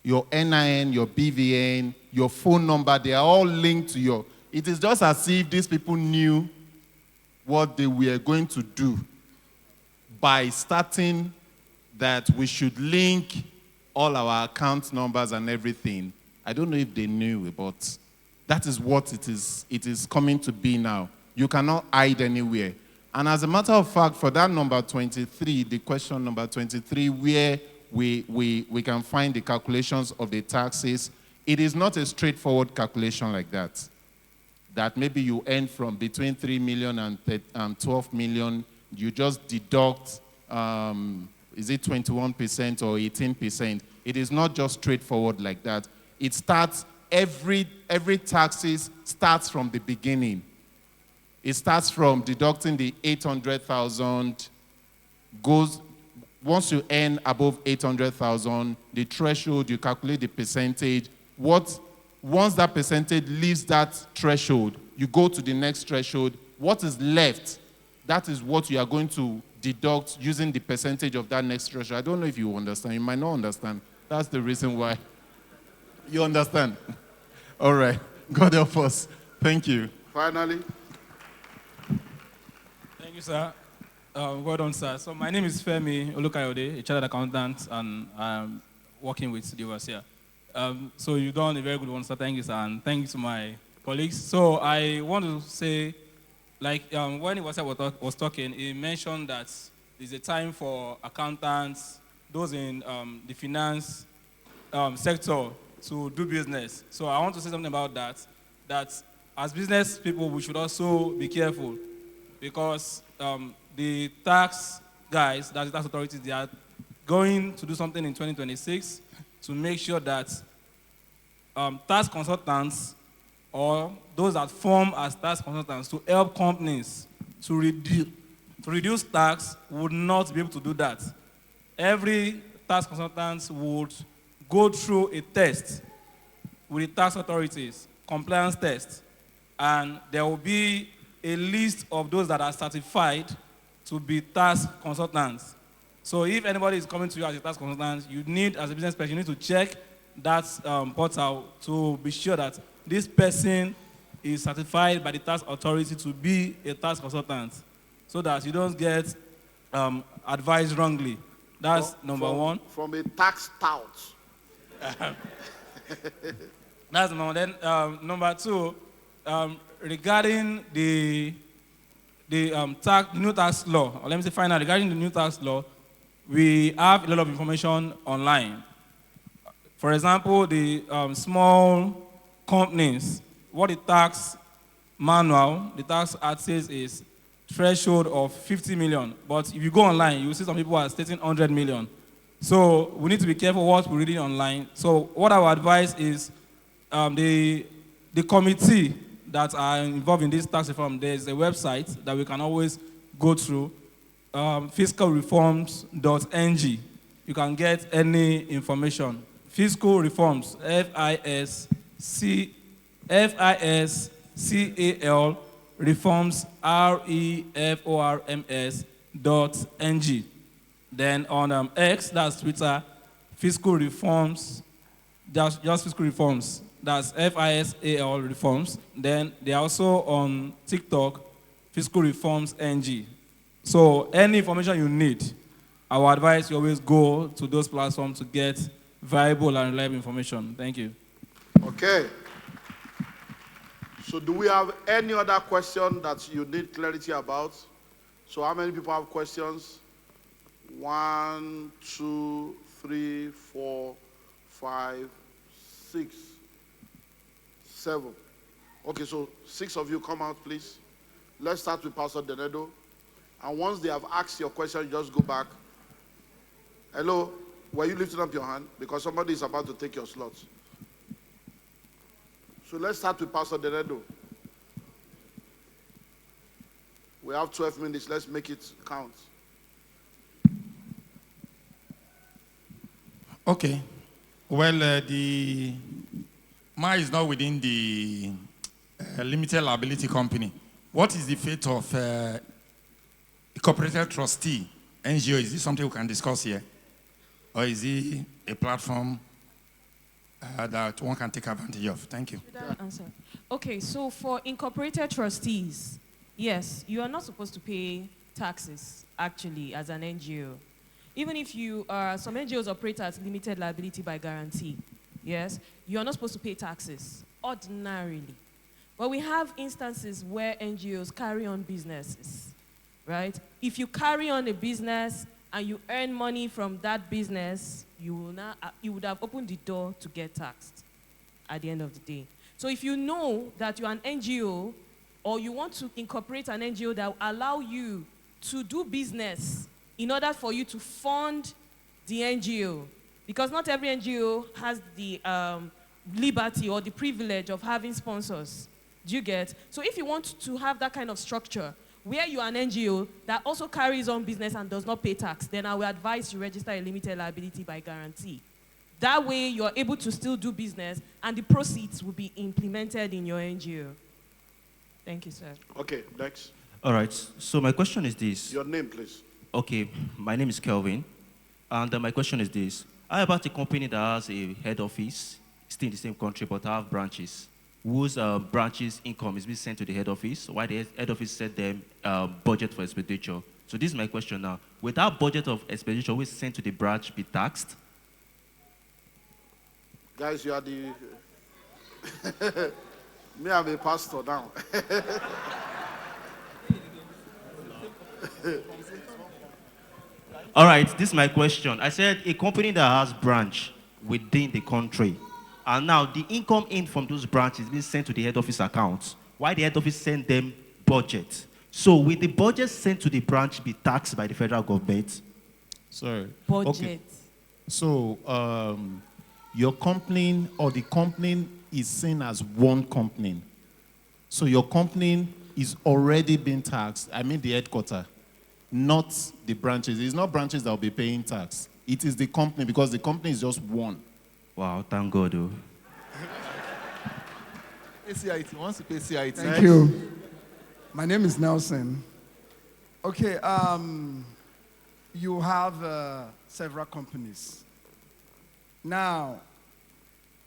Your NIN, your BVN, your phone number, they are all linked to your... It is just as if these people knew what they were going to do by starting that we should link all our account numbers and everything. I don't know if they knew, but that is what it is coming to be now. You cannot hide anywhere. And as a matter of fact, for that number 23, the question number 23, where we can find the calculations of the taxes, it is not a straightforward calculation like that. That maybe you earn from between 3 million and 12 million, you just deduct, is it 21% or 18%? It is not just straightforward like that. It starts, every taxes starts from the beginning. It starts from deducting the 800,000, goes, once you earn above 800,000, the threshold, you calculate the percentage. Once that percentage leaves that threshold, you go to the next threshold. What is left, that is what you are going to deduct using the percentage of that next threshold. I don't know if you understand. You might not understand. That's the reason why. You understand? All right. God help us. Thank you.
Finally.
Thank you, sir. Well done, sir. So my name is Femi Olukayode, a chartered accountant, and I'm working with the overseer. So you've done a very good one, sir. Thank you, sir, and thank you to my colleagues. So I want to say, like when was talking, he mentioned that there's a time for accountants, those in the finance sector to do business. So I want to say something about that, that as business people, we should also be careful because the tax guys, that's the tax authorities, they are going to do something in 2026 to make sure that tax consultants or those that form as tax consultants to help companies to reduce tax would not be able to do that. Every tax consultant would go through a test with the tax authorities, compliance test, and there will be a list of those that are certified to be tax consultants. So if anybody is coming to you as a tax consultant, you need, as a business person, you need to check that portal to be sure that this person is certified by the tax authority to be a tax consultant so that you don't get advised wrongly. That's number one.
From a tax tout.
That's number one. Then number two, regarding the the new tax law, or let me say finally, regarding the new tax law, we have a lot of information online. For example, the small companies, what the tax manual, the tax act says is threshold of 50 million. But if you go online, you will see some people are stating 100 million. So we need to be careful what we're reading online. So what I would advise is the committee that are involved in this tax reform, there's a website that we can always go through, fiscalreforms.ng. You can get any information. Fiscal reforms, FISCAL reforms, REFORMS.ng. Then on X, that's Twitter, fiscal reforms, just fiscal reforms. That's FISAL reforms. Then they're also on TikTok, fiscal reforms NG. So any information you need, I would advise you always go to those platforms to get viable and reliable information. Thank you.
Okay. So do we have any other question that you need clarity about? So how many people have questions? 1, 2, 3, 4, 5, 6, 7. Okay, so 6 of you come out, please. Let's start with Pastor Denedo. And once they have asked your question, you just go back. Hello, were you lifting up your hand? Because somebody is about to take your slots. So let's start with Pastor Denedo. We have 12 minutes. Let's make it count.
Okay. Well, the mine is not within the limited liability company. What is the fate of a cooperative trustee, NGO? Is this something we can discuss here? Or is it a platform that one can take advantage of? Thank you.
Should I answer? Okay, so for incorporated trustees, yes, you are not supposed to pay taxes, actually, as an NGO. Even if you are, some NGOs operate as limited liability by guarantee, yes, you are not supposed to pay taxes, ordinarily. But we have instances where NGOs carry on businesses, right? If you carry on a business and you earn money from that business, you would have opened the door to get taxed at the end of the day. So if you know that you're an NGO or you want to incorporate an NGO that will allow you to do business in order for you to fund the NGO, because not every NGO has the liberty or the privilege of having sponsors. Do you get? So if you want to have that kind of structure where you are an NGO that also carries on business and does not pay tax, then I will advise you register a limited liability by guarantee. That way you're able to still do business and the proceeds will be implemented in your NGO. Thank you, sir.
Okay, next.
All right, so my question is this.
Your name, please.
Okay, my name is Kelvin, and my question is this. How about a company that has a head office, still in the same country, but have branches, whose branches income is being sent to the head office, while the head office set them budget for expenditure? So this is my question now. Will that budget of expenditure always sent to the branch be taxed?
Guys, you are the... Me, I'm a pastor now.
All right, this is my question. I said a company that has branch within the country, and now the income in from those branches is being sent to the head office accounts, while the head office send them budget. So will the budget sent to the branch be taxed by the federal government?
Sorry.
Budget.
Okay. So your company or the company is seen as one company. So your company is already being taxed. I mean the headquarters, not the branches. It's not branches that will be paying tax. It is the company, because the company is just one.
Wow, thank God, though.
CIT wants to pay CIT.
Thank you. My name is Nelson. Okay, you have several companies. Now,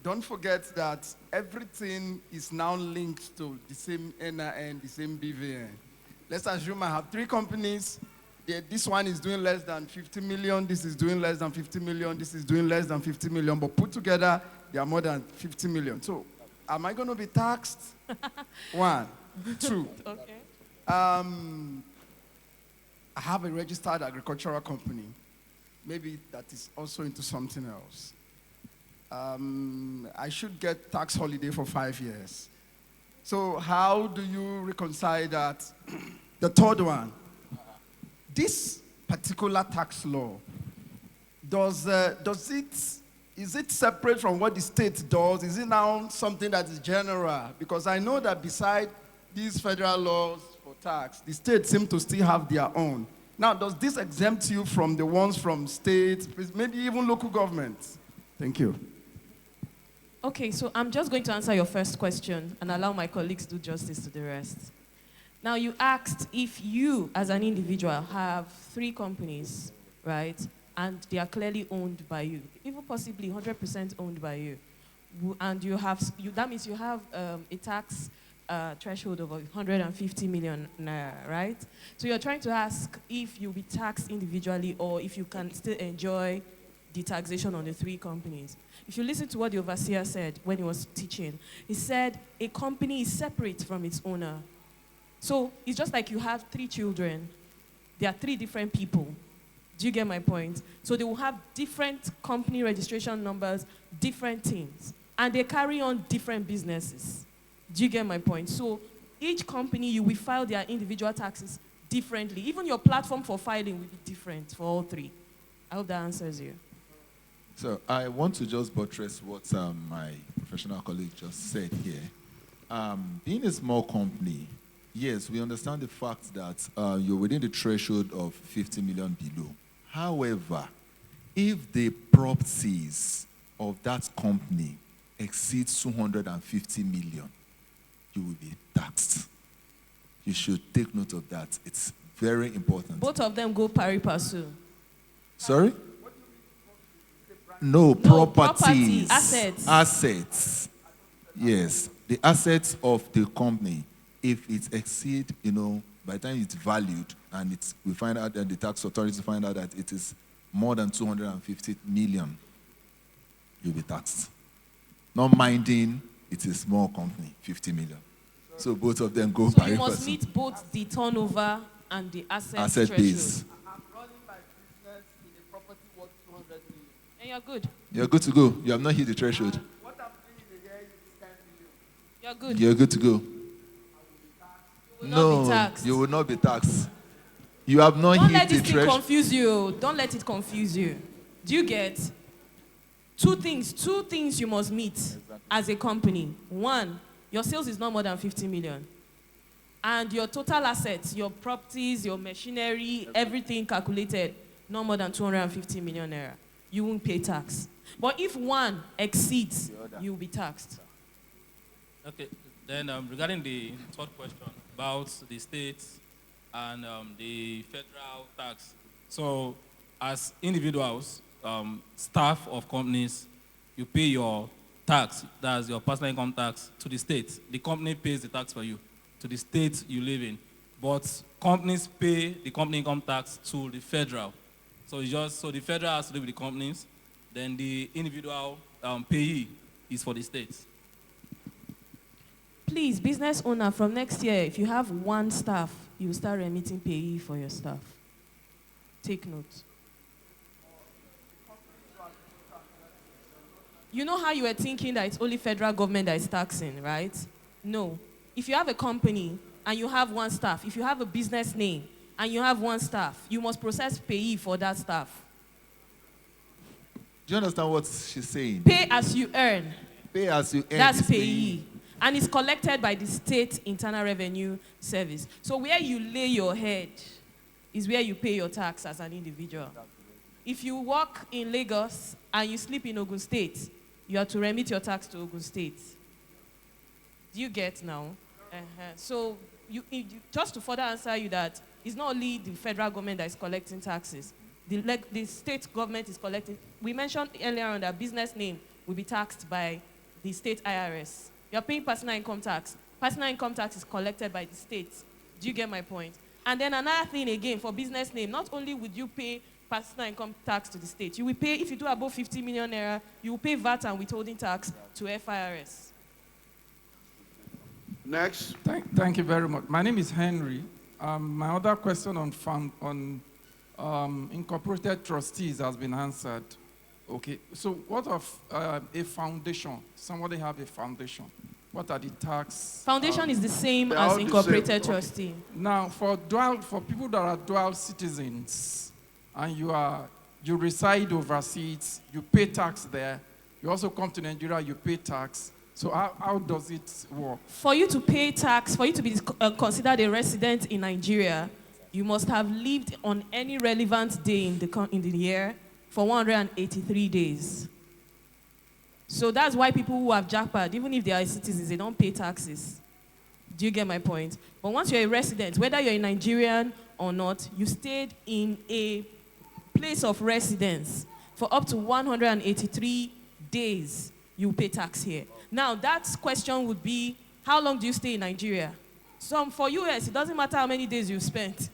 don't forget that everything is now linked to the same NIN, the same BVN. Let's assume I have 3 companies. This one is doing less than 50 million, this is doing less than 50 million, this is doing less than 50 million, but put together, they are more than 50 million. So, am I going to be taxed? 1, 2.
Okay.
I have a registered agricultural company. Maybe that is also into something else. I should get tax holiday for 5 years. So how do you reconcile that? The third one, this particular tax law, is it separate from what the state does? Is it now something that is general? Because I know that beside these federal laws for tax, the states seem to still have their own. Now, does this exempt you from the ones from states, maybe even local governments? Thank you.
Okay, so I'm just going to answer your first question and allow my colleagues to do justice to the rest. Now, you asked if you, as an individual, have 3 companies, right? And they are clearly owned by you, even possibly 100% owned by you. And that means you have a tax threshold of 150 million naira, right? So you're trying to ask if you'll be taxed individually or if you can still enjoy the taxation on the 3 companies. If you listen to what the overseer said when he was teaching, he said a company is separate from its owner. So it's just like you have 3 children. They are 3 different people. Do you get my point? So they will have different company registration numbers, different teams, and they carry on different businesses. Do you get my point? So each company, you will file their individual taxes differently. Even your platform for filing will be different for all 3. I hope that answers you.
So I want to just buttress what my professional colleague just said here. Being a small company, yes, we understand the fact that you're within the threshold of 50 million below. However, if the properties of that company exceeds 250 million, you will be taxed. You should take note of that. It's very important.
Both of them go pari passu.
Sorry? No, properties.
Property, assets.
Assets. Yes. The assets of the company, if it exceeds, by the time it's valued and we find out that the tax authorities find out that it is more than 250 million, you'll be taxed. Not minding it's a small company, 50 million. So both of them go
So
by
you must
person.
meet both the turnover and the asset
Asset
threshold.
base.
I'm running my business in a property worth 200 million.
And you're good.
You're good to go. You have not hit the threshold.
What I'm doing in a year is 10 million.
You're good.
You're good to go.
You will not be
No,
taxed.
you will not be taxed. You have not
Don't let
hit the
this thing
threshold.
confuse you. Don't let it confuse you. Do you get? Two things you must meet as a company. 1, your sales is not more than 50 million. And your total assets, your properties, your machinery, everything calculated, not more than 250 million naira. You won't pay tax. But if one exceeds, you will be taxed.
Okay, then regarding the third question about the states and the federal tax. So as individuals, staff of companies, you pay your tax, that's your personal income tax, to the state. The company pays the tax for you, to the state you live in. But companies pay the company income tax to the federal. So the federal has to do with the companies, then the individual payee is for the states.
Please, business owner, from next year, if you have 1 staff, you start remitting payee for your staff. Take note. You know how you were thinking that it's only federal government that is taxing, right? No. If you have a company and you have 1 staff, if you have a business name and you have 1 staff, you must process payee for that staff.
Do you understand what she's saying?
Pay as you earn.
Pay as you earn.
That's
is
payee. And it's collected by the State Internal Revenue Service. So where you lay your head is where you pay your tax as an individual. If you work in Lagos and you sleep in Ogun State, you have to remit your tax to Ogun State. Do you get now? So just to further answer you that it's not only the federal government that is collecting taxes. The state government is collecting. We mentioned earlier on that business name will be taxed by the state IRS. You're paying personal income tax. Personal income tax is collected by the state. Do you get my point? And then another thing again, for business name, not only would you pay personal income tax to the state, you will pay, if you do above 50 million naira, you will pay VAT and withholding tax to FIRS.
Next.
Thank you very much. My name is Henry.
My other question on incorporated trustees has been answered. Okay, so what of a foundation? Somebody have a foundation. What are the tax?
Foundation is the same
They're all
as
the
incorporated
same.
trustee.
Now, for people that are dual citizens, and you reside overseas, you pay tax there. You also come to Nigeria, you pay tax. So how does it work?
For you to pay tax, for you to be considered a resident in Nigeria, you must have lived on any relevant day in the year for 183 days. So that's why people who have jackpot, even if they are citizens, they don't pay taxes. Do you get my point? But once you're a resident, whether you're a Nigerian or not, you stayed in a place of residence for up to 183 days, you pay tax here. Now, that question would be, how long do you stay in Nigeria? For US, it doesn't matter how many days you spent.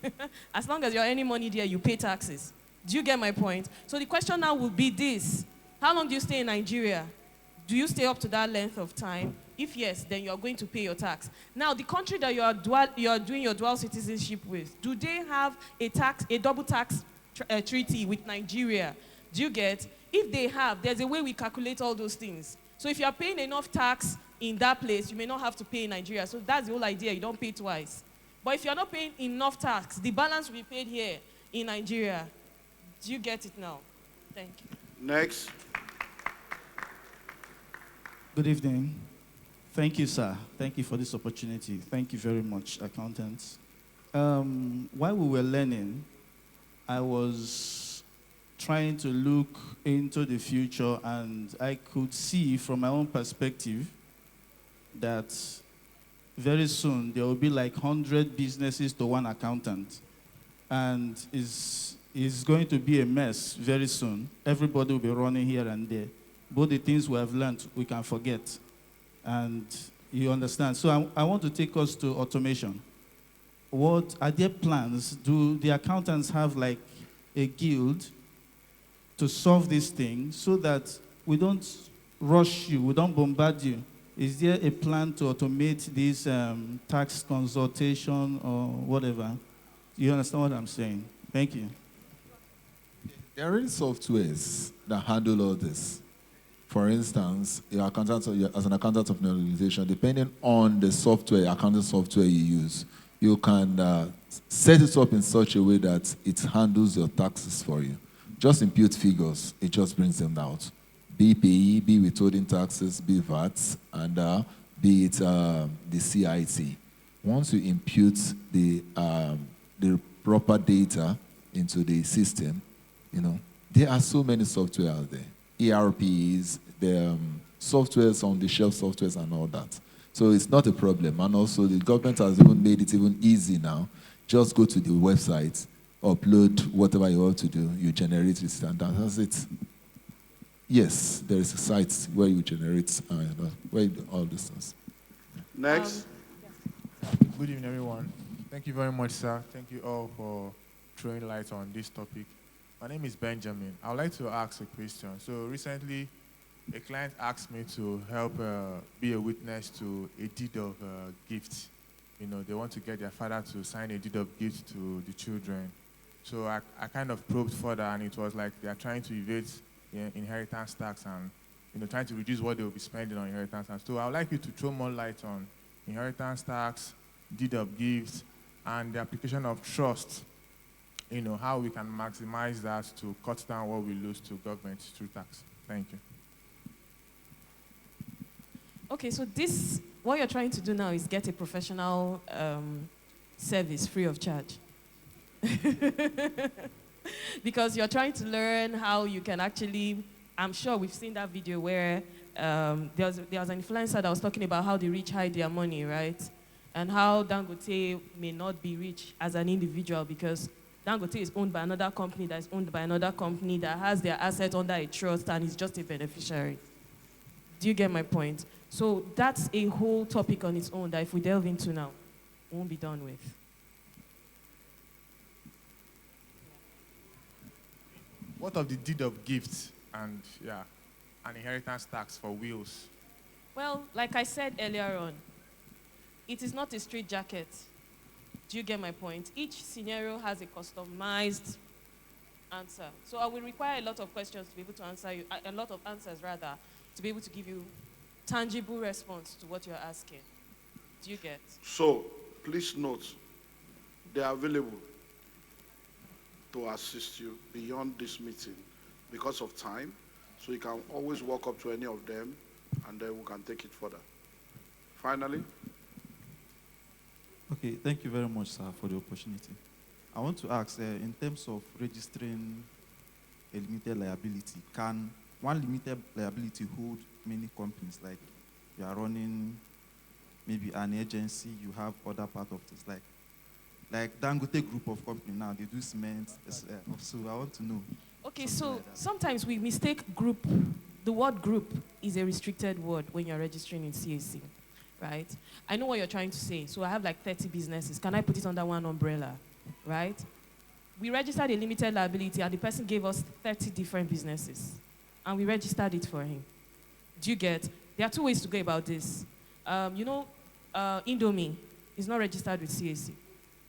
As long as you're earning money there, you pay taxes. Do you get my point? So the question now would be this. How long do you stay in Nigeria? Do you stay up to that length of time? If yes, then you're going to pay your tax. Now, the country that you are doing your dual citizenship with, do they have a double tax treaty with Nigeria? Do you get? If they have, there's a way we calculate all those things. So if you are paying enough tax in that place, you may not have to pay in Nigeria. So that's the whole idea. You don't pay twice. But if you're not paying enough tax, the balance will be paid here in Nigeria. Do you get it now? Thank you.
Next.
Good evening. Thank you, sir. Thank you for this opportunity. Thank you very much, accountants. While we were learning, I was trying to look into the future, and I could see from my own perspective that very soon there will be like 100 businesses to one accountant. And it's going to be a mess very soon. Everybody will be running here and there. Both the things we have learned, we can forget. And you understand. So I want to take us to automation. What are their plans? Do the accountants have like a guild to solve this thing so that we don't rush you, we don't bombard you? Is there a plan to automate this tax consultation or whatever? You understand what I'm saying? Thank you.
There are already softwares that handle all this. For instance, your accountant, as an accountant of an organization, depending on the software, accounting software you use, you can set it up in such a way that it handles your taxes for you. Just impute figures, it just brings them out. Be PE, be withholding taxes, be VAT, and be it the CIT. Once you impute the proper data into the system, there are so many software out there. ERPs, the softwares on the shelf softwares and all that. So it's not a problem. And also the government has even made it even easy now. Just go to the website, upload whatever you want to do, you generate it, and that's it. Yes, there is a site where you generate where you do all these things.
Next.
Good evening, everyone. Thank you very much, sir. Thank you all for throwing light on this topic. My name is Benjamin. I would like to ask a question. So recently, a client asked me to help be a witness to a deed of gift. They want to get their father to sign a deed of gift to the children. So I kind of probed further, and it was like they are trying to evade inheritance tax and trying to reduce what they will be spending on inheritance tax. So I would like you to throw more light on inheritance tax, deed of gift, and the application of trust. How we can maximize that to cut down what we lose to government through tax. Thank you.
Okay, so what you're trying to do now is get a professional service free of charge. Because you're trying to learn how you can actually, I'm sure we've seen that video where there was an influencer that was talking about how the rich hide their money, right? And how Dangote may not be rich as an individual because Dangote is owned by another company that is owned by another company that has their assets under a trust and is just a beneficiary. Do you get my point? So that's a whole topic on its own that if we delve into now, we won't be done with.
What of the deed of gift and an inheritance tax for wills?
Well, like I said earlier on, it is not a straight jacket. Do you get my point? Each scenario has a customized answer. So I will require a lot of questions to be able to answer you, a lot of answers rather, to be able to give you tangible response to what you're asking. Do you get?
So, please note, they are available to assist you beyond this meeting because of time. So you can always walk up to any of them and then we can take it further. Finally,
Okay, thank you very much, sir, for the opportunity. I want to ask, in terms of registering a limited liability, can one limited liability hold many companies? Like you are running maybe an agency, you have other part of this, like Dangote group of company now, they do cement. So I want to know.
Okay,
something
so
like that.
sometimes we mistake group. The word group is a restricted word when you're registering in CAC, right? I know what you're trying to say. So I have like 30 businesses. Can I put it under one umbrella, right? We registered a limited liability and the person gave us 30 different businesses and we registered it for him. Do you get? There are two ways to go about this. Indomie is not registered with CAC.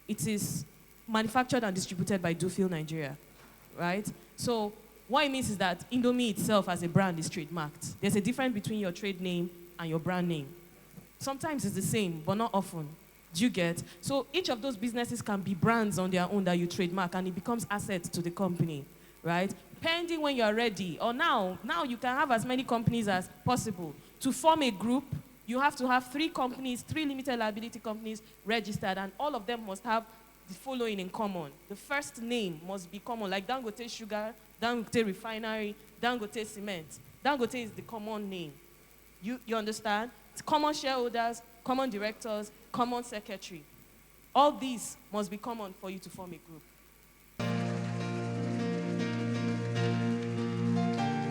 It is manufactured and distributed by Dufil Nigeria, right? So what it means is that Indomie itself as a brand is trademarked. There's a difference between your trade name and your brand name. Sometimes it's the same, but not often. Do you get? So each of those businesses can be brands on their own that you trademark and it becomes asset to the company, right? Pending when you're ready, or now you can have as many companies as possible. To form a group, you have to have 3 companies, 3 limited liability companies registered, and all of them must have the following in common. The first name must be common, like Dangote Sugar, Dangote Refinery, Dangote Cement. Dangote is the common name. You understand? It's common shareholders, common directors, common secretary. All these must be common for you to form a group.